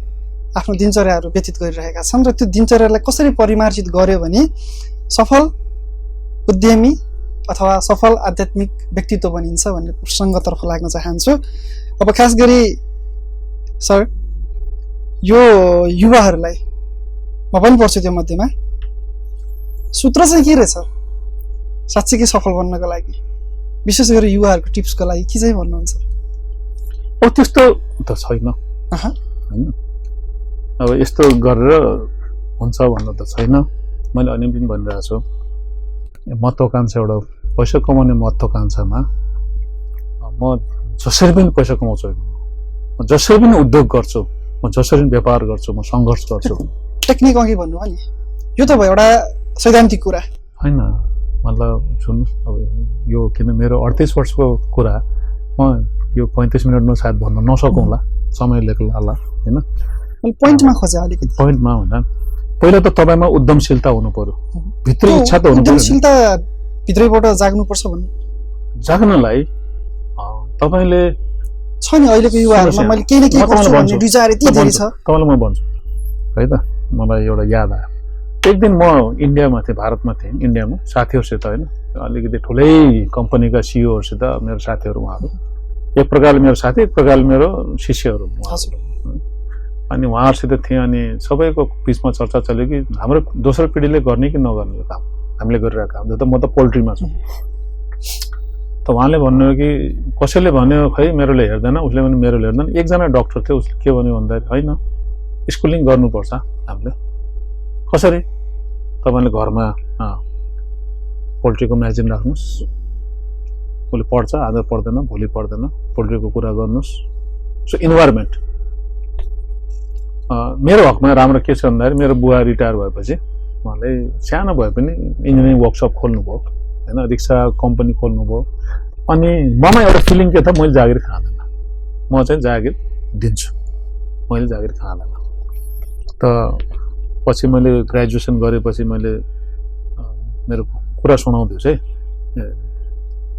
आफ्नो दिनचर्याहरू व्यतीत गरिरहेका छन् र त्यो दिनचर्यालाई कसरी परिमार्जित गर्यो भने सफल उद्यमी अथवा सफल आध्यात्मिक व्यक्तित्व बनिन्छ भन्ने प्रसङ्गतर्फ लाग्न चाहन्छु। अब खास गरी सर, यो युवाहरूलाई म पनि पर्छु त्यो मध्येमा, सूत्र चाहिँ के रहेछ साँच्चीकै सफल बन्नको लागि? विशेष गरी युवाहरूको टिप्सको लागि के चाहिँ भन्नुहुन्छ? त्यस्तो त छैन होइन। अब यस्तो गरेर हुन्छ भन्नु त छैन। मैले अनि पनि भनिरहेको छु, महत्त्वाकांक्षा, एउटा पैसा कमाउने महत्त्वाकांक्षामा म जसरी पनि पैसा कमाउँछु, म जसरी पनि उद्योग गर्छु, म जसरी पनि व्यापार गर्छु, म सङ्घर्ष गर्छु। टेक्निक अघि भन्नुभयो नि, यो त भयो एउटा सैद्धान्तिक कुरा होइन। मतलब सुन्नुहोस्, अब यो किन मेरो 38 वर्षको कुरा म यो 35 मिनटमा सायद भन्न नसकौँला, समय लाग्ला होइन। पोइन्टमा खोजे अलिकति। पोइन्टमा भन्दा पहिला त तपाईँमा उद्यमशीलता हुनु पर्यो, भित्री इच्छा त हुनु पर्यो। उद्यमशीलता भित्रैबाट जाग्नुपर्छ भन्ने जाग्नलाई तपाईँले छ नि अहिलेको युवाहरूमा मैले केही न केही गर्छु भन्ने डिजायर यति धेरै छ। तपाईँलाई म भन्छु है त, मलाई एउटा याद आयो। एक दिन म इन्डियामा थिएँ, भारतमा थिएँ, इन्डियामा साथीहरूसित होइन, अलिकति ठुलै कम्पनीका सिइओहरूसित मेरो साथीहरू उहाँहरू। एक प्रकारले मेरो साथी, एक प्रकारले मेरो शिष्यहरू। अनि उहाँहरूसित थिएँ अनि सबैको बिचमा चर्चा चल्यो कि हाम्रो दोस्रो पिँढीले गर्ने कि नगर्ने यो काम हामीले गरिरहेको काम जस्तो म त पोल्ट्रीमा छु त उहाँले भन्नुभयो कि कसैले भन्यो खै मेरोले हेर्दैन उसले पनि मेरोले हेर्दैन एकजना डाक्टर थियो उसले के भन्यो भन्दाखेरि होइन स्कुलिङ गर्नुपर्छ हामीले कसरी तपाईँले घरमा पोल्ट्रीको म्यागजिन राख्नुहोस् उसले पढ्छ आज पढ्दैन भोलि पढ्दैन पोल्ट्रीको कुरा गर्नुहोस् सो इन्भाइरोमेन्ट मेरो हकमा राम्रो के छ भन्दाखेरि मेरो बुवा रिटायर भएपछि उहाँले सानो भए पनि इन्जिनियरिङ वर्कसप खोल्नुभयो होइन रिक्सा कम्पनी खोल्नुभयो अनि ममा एउटा फिलिङ के त मैले जागिर खाँदैन म चाहिँ जागिर दिन्छु मैले जागिर खाँदैन त पछि मैले ग्रेजुएसन गरेपछि मैले मेरो कुरा सुनाउँदै चाहिँ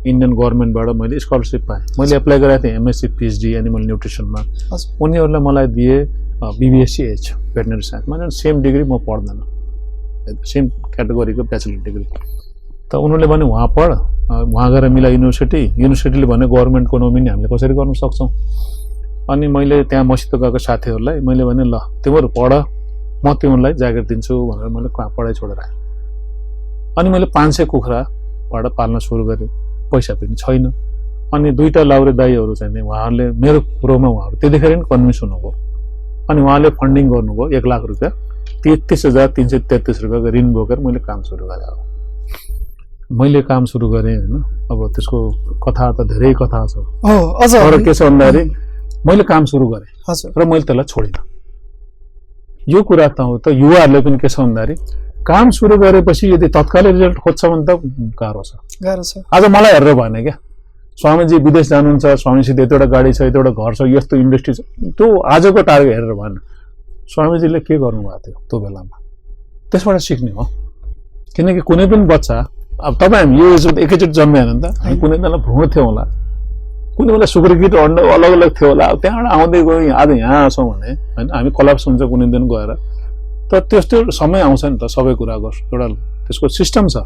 इन्डियन गभर्मेन्टबाट मैले स्कलरसिप पाएँ मैले एप्लाई गरेको थिएँ एमएससी पिएचडी एनिमल न्युट्रिसनमा उनीहरूले मलाई दिए बिबिएससी एच भेटनरी साइन्स मैले सेम डिग्री म पढ्दैन सेम क्याटेगोरीको ब्याचलर डिग्री त उनीहरूले भने उहाँ पढ उहाँ गएर मिला युनिभर्सिटीले भने गभर्मेन्टको नोमिनी हामीले कसरी गर्न सक्छौँ अनि मैले त्यहाँ मसित गएको साथीहरूलाई मैले भने ल तिमीहरू पढ म तिमीलाई जागिर दिन्छु भनेर मैले पढाइ छोडेर आएँ अनि मैले 500 कुखुराबाट पाल्न सुरु गरेँ पैसा पनि छैन अनि 2टा लाउरे दाईहरू चाहिँ उहाँहरूले मेरो कुरोमा उहाँहरू त्यतिखेर नि कन्भिन्स हुनुभयो अनि उहाँले फन्डिङ गर्नुभयो 1 लाख रुपियाँ 33,333 रुपियाँको ऋण बोकेर मैले काम सुरु गरेँ मैले काम सुरु गरेँ होइन अब त्यसको कथा त धेरै कथा छ तर के छ भन्दाखेरि मैले काम सुरु गरेँ र मैले त्यसलाई छोडिनँ यो कुरा त युवाहरूले पनि के छ भन्दाखेरि काम सुरु गरेपछि यदि तत्कालै रिजल्ट खोज्छ भने त गाह्रो छ आज मलाई हेरेर भएन क्या स्वामीजी विदेश जानुहुन्छ स्वामीसित यतिवटा गाडी छ यतिवटा घर छ यस्तो इन्डस्ट्री छ त्यो आजको टार्गेट हेरेर भएन स्वामीजीले के गर्नुभएको थियो त्यो बेलामा त्यसबाट सिक्ने हो किनकि कुनै पनि बच्चा अब तपाईँ हामी यो एकैचोटि जन्मेन नि त हामी कुनै बेला भ्रुण थियो होला कुनै बेला सुक्रिकिट अन्डा अलग अलग थियो होला त्यहाँबाट आउँदै गयो आज यहाँ छौँ भने होइन हामी कलाप्स हुन्छ कुनै दिन गएर त त्यस्तो समय आउँछ नि त सबै कुराको एउटा त्यसको सिस्टम छ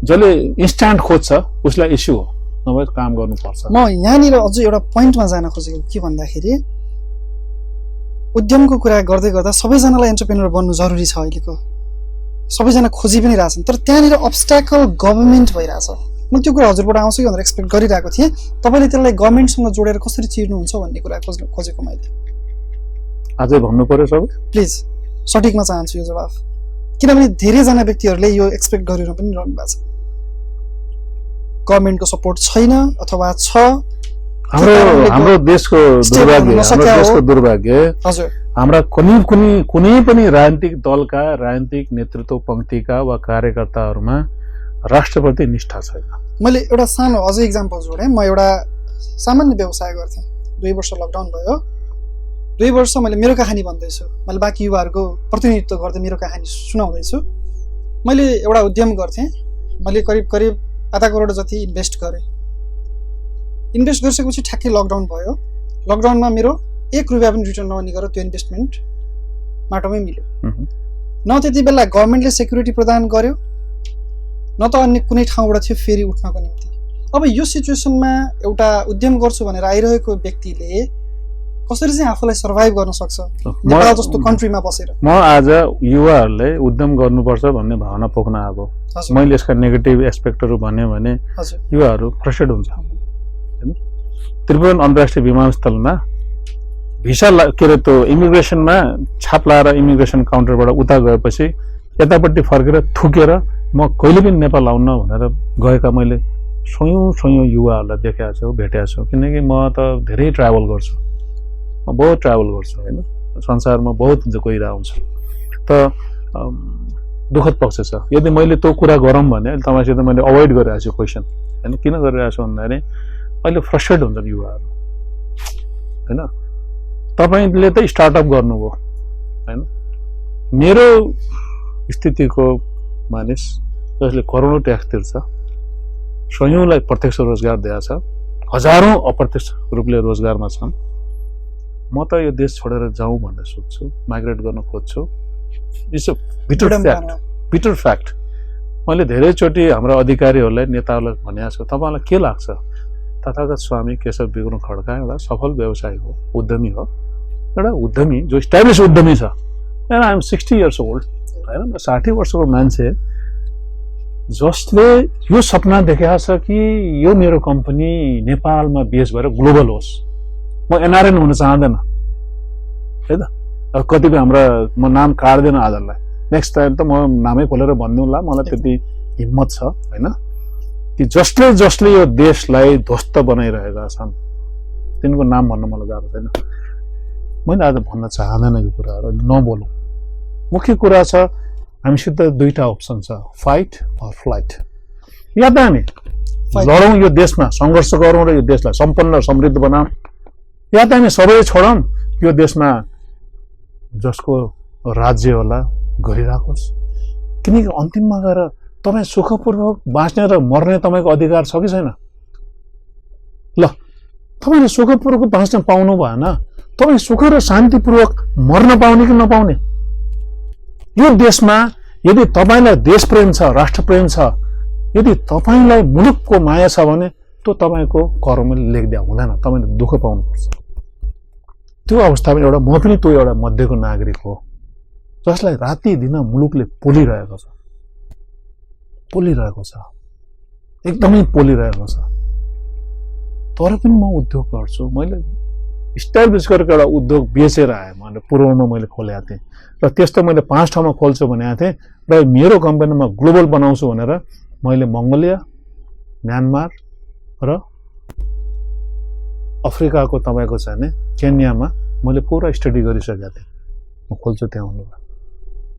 जसले इन्स्ट्यान्ट खोज्छ उसलाई इस्यु हो नभए काम गर्नुपर्छ म यहाँनिर अझ एउटा पोइन्टमा जान खोजेको के भन्दाखेरि उद्यमको कुरा गर्दै गर्दा सबैजनालाई एन्टरप्रेन्योर बन्नु जरुरी छ अहिलेको सबैजना खोजी पनि रहेछन् तर त्यहाँनिर अब्स्ट्याकल गभर्मेन्ट भइरहेछ म त्यो कुरा हजुरबाट आउँछ कि भनेर एक्सपेक्ट गरिरहेको थिएँ तपाईँले त्यसलाई गभर्मेन्टसँग जोडेर कसरी चिर्नुहुन्छ भन्ने कुरा खोजेको मैले अझै भन्नु पर्यो सबै प्लिज सठिकमा चाहन्छु यो जवाफ किनभने धेरैजना व्यक्तिहरूले यो एक्सपेक्ट गरेर पनि रहनु भएको छ गभर्मेन्टको सपोर्ट छैन अथवा छ हाम्रो देशको दुर्भाग्य हजुर हाम्रा कुनै पनि राजनीतिक दलका राजनीतिक नेतृत्व पंक्तिका वा कार्यकर्ताहरूमा राष्ट्रप्रति निष्ठा छैन मैले एउटा सानो अझै इक्जाम्पल जोडेँ म एउटा सामान्य व्यवसाय गर्थेँ 2 वर्ष लकडाउन भयो 2 वर्ष मैले मेरो कहानी भन्दैछु मैले बाँकी युवाहरूको प्रतिनिधित्व गर्दै मेरो कहानी सुनाउँदैछु मैले एउटा उद्यम गर्थेँ मैले करिब आधा करोड जति इन्भेस्ट गरेँ इन्भेस्ट गरिसकेपछि ठ्याक्कै लकडाउन भयो लकडाउनमा मेरो 1 रुपियाँ पनि रिटर्न नहुने गरेर त्यो इन्भेस्टमेन्ट माटोमै मिल्यो न त्यति बेला गभर्मेन्टले सेक्युरिटी प्रदान गर्यो न त अन्य कुनै ठाउँबाट थियो फेरि उठ्नको निम्ति अब यो सिचुएसनमा एउटा उद्यम गर्छु भनेर आइरहेको व्यक्तिले कसरी चाहिँ आफूलाई सर्भाइभ गर्न सक्छ नेपाल जस्तो कन्ट्रीमा बसेर म आज युवाहरूले उद्यम गर्नुपर्छ भन्ने भावना पोख्न आएको मैले यसका नेगेटिभ एस्पेक्टहरू भन्यो भने युवाहरू फ्रस्ट्रेट हुन्छ हैन त्रिभुवन अन्तर्राष्ट्रिय विमानस्थलमा भिसा के अरे त्यो इमिग्रेसनमा छाप लाएर इमिग्रेसन काउन्टरबाट उता गएपछि यतापट्टि फर्केर थुकेर म कहिले पनि नेपाल आउन भनेर गएका मैले सयौं युवाहरूलाई देखेको छु भेटेको छु किनकि म त धेरै ट्राभल गर्छु म बहुत ट्राभल गर्छु हैन संसारमा बहुत गइरा हुन्छ त दुःखद पक्ष छ यदि मैले त्यो कुरा गरौँ भने तपाईसित मैले अभोइड गरिरहेको छु क्वेसन हैन किन गरिरहेको छु भन्दाखेरि अहिले फ्रस्ट्रेट हुन्छन् युवाहरू हैन तपाईले त स्टार्टअप गर्नुभयो हैन मेरो स्थितिको मानिस जसले करोडौं ट्याक्स तिर्छ सयौंलाई प्रत्यक्ष रोजगार दिएको छ हजारौं अप्रत्यक्ष रूपले रोजगारमा छन् म त यो देश छोडेर जाउँ भन्ने सोच्छु माइग्रेट गर्न खोज्छु इट्स अ बिटर फ्याक्ट मैले धेरैचोटि हाम्रो अधिकारीहरूलाई नेताहरूलाई भनेको छु तपाईलाई के लाग्छ तथागत स्वामी केशव विग्न खड्का एउटा सफल व्यवसायी हो उद्यमी हो एउटा उद्यमी जो इस्टाब्लिस उद्यमी छ, and I am 60 years old होइन, 60 वर्षको मान्छे जसले यो सपना देखेको छ कि यो मेरो कम्पनी नेपालमा बेस भएर ग्लोबल होस्, म एनआरएन हुन चाहँदैन है त। अब कतिपय हाम्रा म नाम काट्दैन आजलाई, नेक्स्ट टाइम त म नामै खोलेर भनिदिउँला, मलाई त्यति हिम्मत छ होइन, कि जसले जसले यो देशलाई ध्वस्त बनाइरहेका छन् तिनको नाम भन्न मलाई गाह्रो छैन। मैले आज भन्न चाहँदैन यो कुराहरू, नबोलौँ। मुख्य कुरा छ हामीसित दुईटा अप्सन छ, फाइट अर फ्लाइट। या त हामी लडौँ, यो देशमा सङ्घर्ष गरौँ र यो देशलाई सम्पन्न समृद्ध बनाऊँ, या त हामी सबै छोडौँ, यो देशमा जसको राज्य होला गरिराखोस्। किनकि अन्तिममा गएर तपाईँ सुखपूर्वक बाँच्ने र मर्ने तपाईँको अधिकार छ कि छैन? ल, तपाईँले सुखपूर्वक बाँच्न पाउनु भएन, तपाईँ सुख र शान्तिपूर्वक मर्न पाउने कि नपाउने? यो देशमा यदि तपाईँलाई देशप्रेम छ, राष्ट्रप्रेम छ, यदि तपाईँलाई मुलुकको माया छ भने त्यो तपाईँको कर्मले लेख्दा हुँदैन, तपाईँले दुःख पाउनुपर्छ। त्यो अवस्थामा एउटा म पनि त्यो एउटा मध्यको नागरिक हो जसलाई राति दिन मुलुकले पोलिरहेको छ, एकदमै पोलिरहेको छ। तर पनि म उद्योग गर्छु, मैले इस्टाब्लिस गरेको एउटा उद्योग बेचेर आएँ, मैले पूर्वमा मैले खोलेको थिएँ र त्यस्तो मैले 5 ठाउँमा खोल्छु भनेको थिएँ र मेरो कम्पनीमा ग्लोबल बनाउँछु भनेर मैले मङ्गोलिया, म्यानमार र अफ्रिकाको तपाईँको चाहिँ केन्यामा मैले पुरा स्टडी गरिसकेको थिएँ, म खोल्छु त्यहाँ हुनुभयो।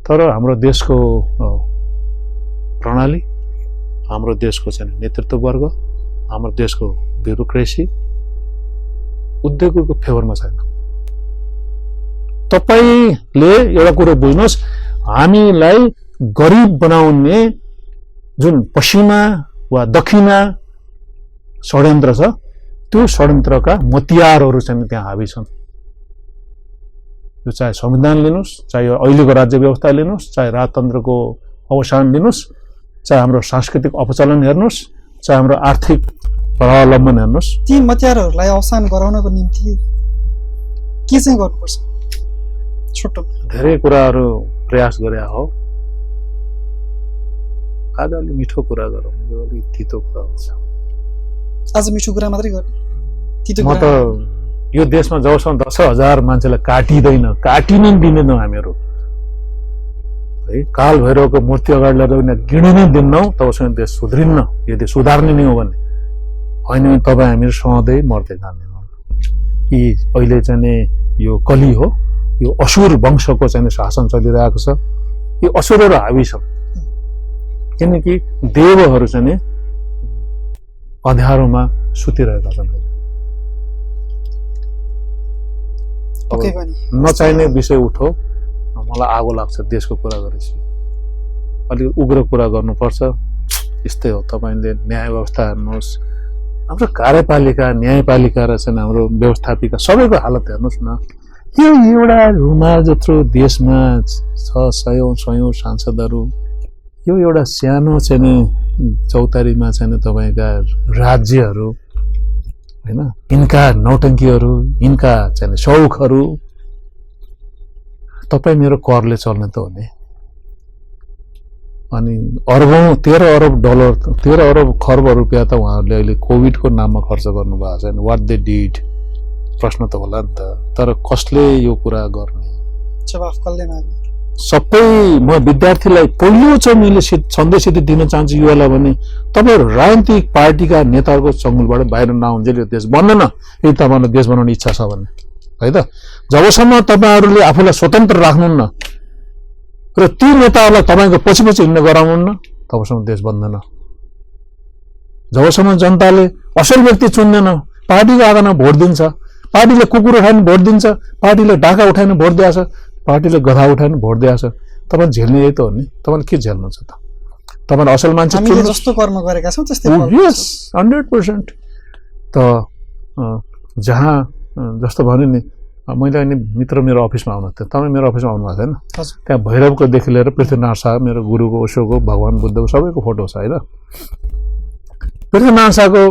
तर हाम्रो देशको प्रणाली, हाम्रो देशको चाहिँ नेतृत्ववर्ग, हाम्रो देशको ब्युरोक्रेसी उद्योगको फेभरमा छैन। तपाईले एउटा कुरो बुझ्नुहोस्, हामीलाई गरिब बनाउने जुन पश्चिमा वा दक्षिणा षड्यन्त्र छ, त्यो षड्यन्त्रका मतियारहरू चाहिँ त्यहाँ हावी छन्। यो चाहे संविधान लिनुहोस्, चाहे अहिलेको राज्य व्यवस्था लिनुहोस्, चाहे राजतन्त्रको अवसान लिनुहोस्, चाहे हाम्रो सांस्कृतिक अपचलन हेर्नुहोस्, चाहे हाम्रो आर्थिक परावलम्बन हेर्नुहोस्। ती मतियारहरूलाई अवसान गराउनको निम्ति के चाहिँ गर्नुपर्छ? छोटो धेरै कुराहरू प्रयास गरे हो। आज अलि मिठो कुरा गरौँ, यो अलि तितो कुरा हुन्छ। आज मिठो कुरा मात्रै गर्ने, तितो म त यो देशमा जबसम्म 10,000 मान्छेलाई काटिनै दिँदैनौँ हामीहरू है, काल भैरवको मूर्ति अगाडि लगाएर गिड्नै दिन्नौँ, तबसम्म देश सुध्रिन्न। यदि सुधार्ने नै हो भने होइन भने तपाईँ हामीहरू सधैँ मर्दै जाँदैनौँ। कि अहिले चाहिँ यो कली हो, यो असुर वंशको चाहिँ शासन चलिरहेको छ, यो असुरहरू हावी छन्। किनकि देवहरू चाहिँ अँध्यारोमा सुतिरहेका छन्। नचाहिने विषय उठो, मलाई आगो लाग्छ देशको कुरा गरेपछि। अलिक उग्र कुरा गर्नुपर्छ, यस्तै हो। तपाईँले न्याय व्यवस्था हेर्नुहोस्, हाम्रो कार्यपालिका, न्यायपालिका र चाहिँ हाम्रो व्यवस्थापिका सबैको हालत हेर्नुहोस् न। यो एउटा रुमाल जत्रो देशमा 600 सांसदहरू, यो एउटा सानो चाहिँ चौतारीमा चाहिँ तपाईँका राज्यहरू होइन, यिनका नौटङ्कीहरू, यिनका चाहिँ शौकहरू, तपाईँ मेरो करले चल्ने त हो नि। अनि अरबौं 13 अरब डलर, 13 अरब खर्ब रुपियाँ त उहाँहरूले अहिले कोभिडको नाममा खर्च गर्नुभएको छैन। वाट दे डिड प्रश्न त होला नि त। तर कसले यो कुरा गर्ने? जवाफ कसले माग्ने? सबै म विद्यार्थीलाई पहिलो चाहिँ मैले सन्देश यदि दिन चाहन्छु युवालाई भने, तपाईँहरू राजनीतिक पार्टीका नेताहरूको चङ्गुलबाट बाहिर नआउन्जेल यो देश बन्दैन, यदि तपाईँहरूलाई देश बनाउने इच्छा छ भने है त। जबसम्म तपाईँहरूले आफूलाई स्वतन्त्र राख्नुहुन्न र ती नेताहरूलाई तपाईँको पछि हिँड्न गराउनुहुन्न, तबसम्म देश बन्दैन। जबसम्म जनताले असल व्यक्ति चुन्दैन, पार्टीको आधारमा भोट दिन्छ, पार्टीले कुकुर उठाएर भोट दिन्छ, पार्टीले ढाका उठाएर भोट दिएछ, पार्टीले गधा उठाएर भोट दिएछ, तपाईँ झेल्ने यही त हो नि। तपाईँले के झेल्नु छ त? तपाईँले असल मान्छे जस्तो कर्म गरेका छौँ त्यस्तै। यस 100%। त जहाँ जस्तो भन्यो नि, मैले अहिले मित्र मेरो अफिसमा आउनु थियो, तपाईँ मेरो अफिसमा आउनु भएको छैन? त्यहाँ भैरवकोदेखि लिएर पृथ्वीनारायण शाह, मेरो गुरुको, ओशोको, भगवान् बुद्धको सबैको फोटो छ होइन। पृथ्वीनारायण शाहको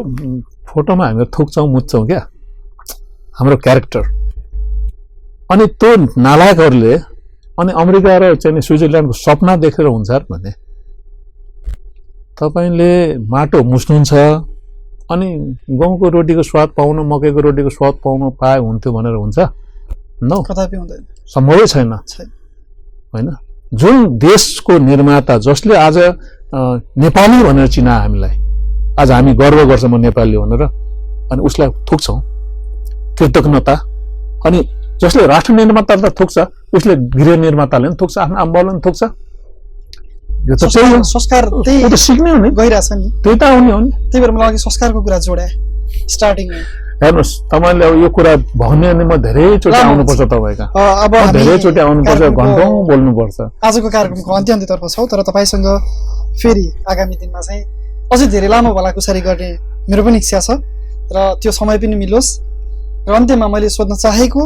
फोटोमा हामीहरू थुक्छौँ, मुच्छौँ क्या, हाम्रो क्यारेक्टर। अनि त्यो नालायकहरूले अनि अमेरिका र चाहिँ स्विजरल्यान्डको सपना देखेर हुन्छ भने तपाईले माटो मुस्नुहुन्छ अनि गहुँको रोटीको स्वाद पाउन मकैको रोटीको स्वाद पाउन पाए हुन्थ्यो भनेर हुन्छ नो कदापि हुँदैन सम्भवै छैन हैन जुन देशको निर्माता जसले आज नेपाली भनेर चिना हामीलाई आज हामी गर्व गर्छौं म नेपाली भनेर अनि उसलाई थुक्छौं कृतज्ञता अनि जसले राष्ट्र निर्मातालाई थुक्छ उसले गृह निर्माताले पनि थुक्छ आफ्नो आम्बाले पनि थुक्छ यो त चाहिँ संस्कार त्यही त्यो त सिक्ने हो नि गइराछ नि त्यही त आउने हो नि त्यही भएर मलाई अघि संस्कारको कुरा जोडे स्टार्टिङमा हेर्नुस् तपाईले अब यो कुरा भन्ने अनि म धेरैचोटि आउनुपर्छ तपाईका अब धेरैचोटि आउनुपर्छ घण्टौं बोल्नुपर्छ आजको कार्यक्रमको अन्त्यतर्फ छौं तर तपाईसँग फेरि आगामी दिनमा चाहिँ अझै धेरै लामो भलाकुसारी गर्ने मेरो पनि इच्छा छ र त्यो समय पनि मिलोस् र अन्त्यमा मैले सोध्न चाहेको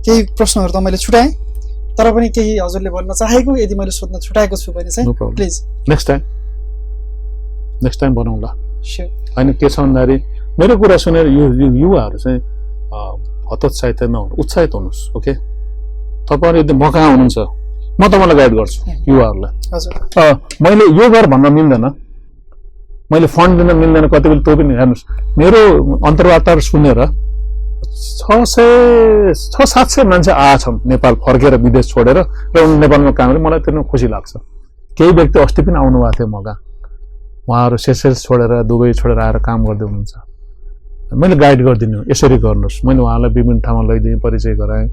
केही प्रश्नहरू त मैले छुटाएँ तर पनि केही हजुरले भन्न चाहेको यदि मैले सोध्न छुटाएको छु भने चाहिँ प्लिज नेक्स्ट टाइम बनाउँला स्योर हैन के छ भन्दाखेरि मेरो कुरा सुनेर युवाहरू चाहिँ हतोत्साहित नहुनु उत्साहित हुनुस् ओके तपाईहरु यदि मौका हुनुहुन्छ म तपाईलाई गाइड गर्छु युवाहरूलाई हजुर मैले यो गर भन्न मिल्दैन मैले फन्ड दिन मिल्दैन कतिबेला त्यो पनि हेर्नुस् मेरो अन्तर्वार्ताहरु सुनेर 600-700 मान्छे आएछन् नेपाल फर्केर विदेश छोडेर र उनी नेपालमा काम गरे मलाई त्यो खुसी लाग्छ केही व्यक्ति अस्ति पनि आउनु भएको थियो मगा उहाँहरु सेसेल्स छोडेर दुबई छोडेर आएर काम गर्दै हुनुहुन्छ मैले गाइड गर्दिनु यसरी गर्नुस् मैले उहाँलाई विभिन्न ठाउँमा लैदिएँ परिचय गराएँ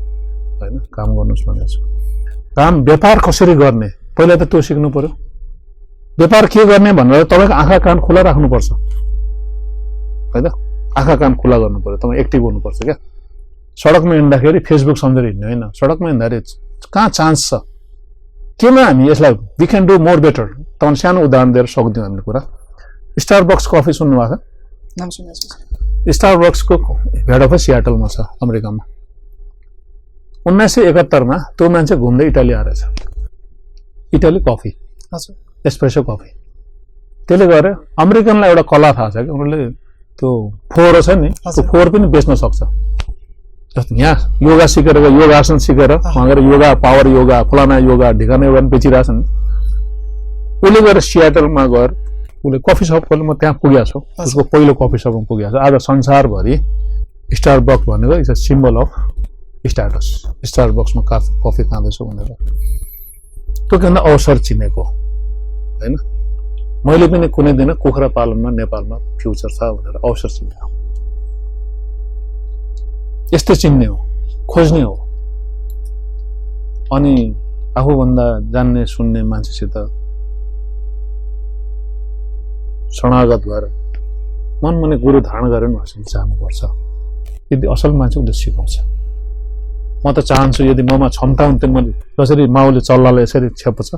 हैन काम गर्नुस् भनेको छु काम व्यापार कसरी गर्ने पहिला त त्यो सिक्नु पर्यो व्यापार के गर्ने भनेर तपाईको आँखा कान खुला राख्नु पर्छ हैन आँखा कान खुला गर्नु पर्यो तपाई एक्टिभ हुनु पर्छ के सडकमा हिँड्दाखेरि फेसबुक सम्झेर हिँड्नु हैन सडकमा हिँड्दाखेरि कहाँ चान्स छ केमा हामी यसलाई we can do more better तपाईले सानो उदाहरण दिएर सक्दियौ हामीले कुरा स्टारबक्स कफी सुन्नु भएको नाम सुनेको छु स्टारबक्सको हेड अफिस सियाटलमा छ अमेरिकामा 1971 मा त्यो मान्छे घुम्दै इटाली आएछ इटाली कफी हजुर एस्प्रेसो कफी त्यसले गरे अमेरिकनलाई एउटा कला थाहा छ कि उनीहरूले त्यो फोहोर छ नि त्यो फोहोर पनि बेच्न सक्छ जस्तो यहाँ योगा सिकेर योगासन सिकेर वहाँ गएर योगा पावर योगा फलाना योगा ढिकाना योगा बेचिरहेछन् उसले गएर सियाटलमा गएर उसले कफी सप खोल्नु म त्यहाँ पुगेको छु उसको पहिलो कफी सपमा पुगेको छु आज संसारभरि स्टारबक्स भनेको it's a symbol of status स्टारबक्समा कफी खाँदैछु भनेर त्यो किन अवसर चिनेको हैन मैले पनि कुनै दिन कुखुरा पालनमा नेपालमा फ्युचर छ भनेर अवसर चिनेको यस्तै चिन्ने हो खोज्ने हो अनि आफूभन्दा जान्ने सुन्ने मान्छेसित शरणागत भएर मनमने गुरु धारण गरेर जानुपर्छ यदि असल मान्छे उसले सिकाउँछ म त चाहन्छु यदि ममा क्षमता हुन्थ्यो मैले जसरी माउले चल्लाले यसरी छेप्छ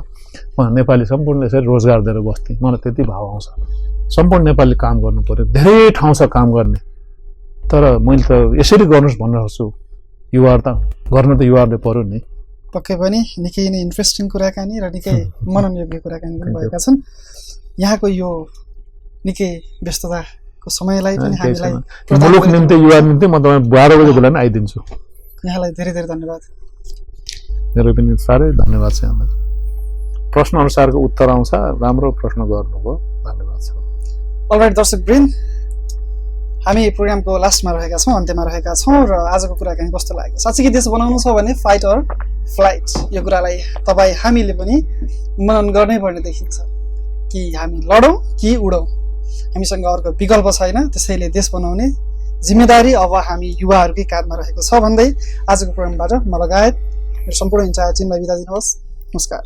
म नेपाली सम्पूर्ण यसरी रोजगार दिएर बस्थेँ मलाई त्यति भाव आउँछ सम्पूर्ण नेपाली काम गर्नु पर्यो धेरै ठाउँ छ काम गर्ने तर मैले त यसरी गर्नुस् भनेर छु युवाहरू त गर्न त युवाहरूले पर्यो नि पक्कै पनि निकै नै इन्ट्रेस्टिङ कुराकानी र निकै मननयोग्य कुराकानी पनि भएका छन् यहाँको यो निकै व्यस्तताको समयलाई पनि हामीलाई मुलुक निम्ति युवा निम्ति म तपाईँ 12 बजे बेला नै आइदिन्छु यहाँलाई धेरै धेरै धन्यवाद मेरो पनि साह्रै धन्यवाद छ यहाँलाई प्रश्न अनुसारको उत्तर आउँछ राम्रो प्रश्न गर्नुभयो धन्यवाद छ अलराइट दर्शकवृन्द हामी प्रोग्रामको लास्टमा रहेका छौं अन्त्यमा रहेका छौं र आजको कुराकानी कस्तो लाग्यो साच्चै देश बनाउनु छ भने फाइट अर फ्लाइट यो कुरालाई तपाई हामीले पनि मनन गर्नै पर्ने देखिन्छ कि हामी लडौं कि उडौं हामीसँग अर्को विकल्प छैन त्यसैले देश बनाउने जिम्मेदारी अब हामी युवाहरूकै काँधमा रहेको छ भन्दै आजको प्रोग्रामबाट म लगायत मेरो सम्पूर्ण इन्चार्ज टिमलाई बिदा दिनुहोस् नमस्कार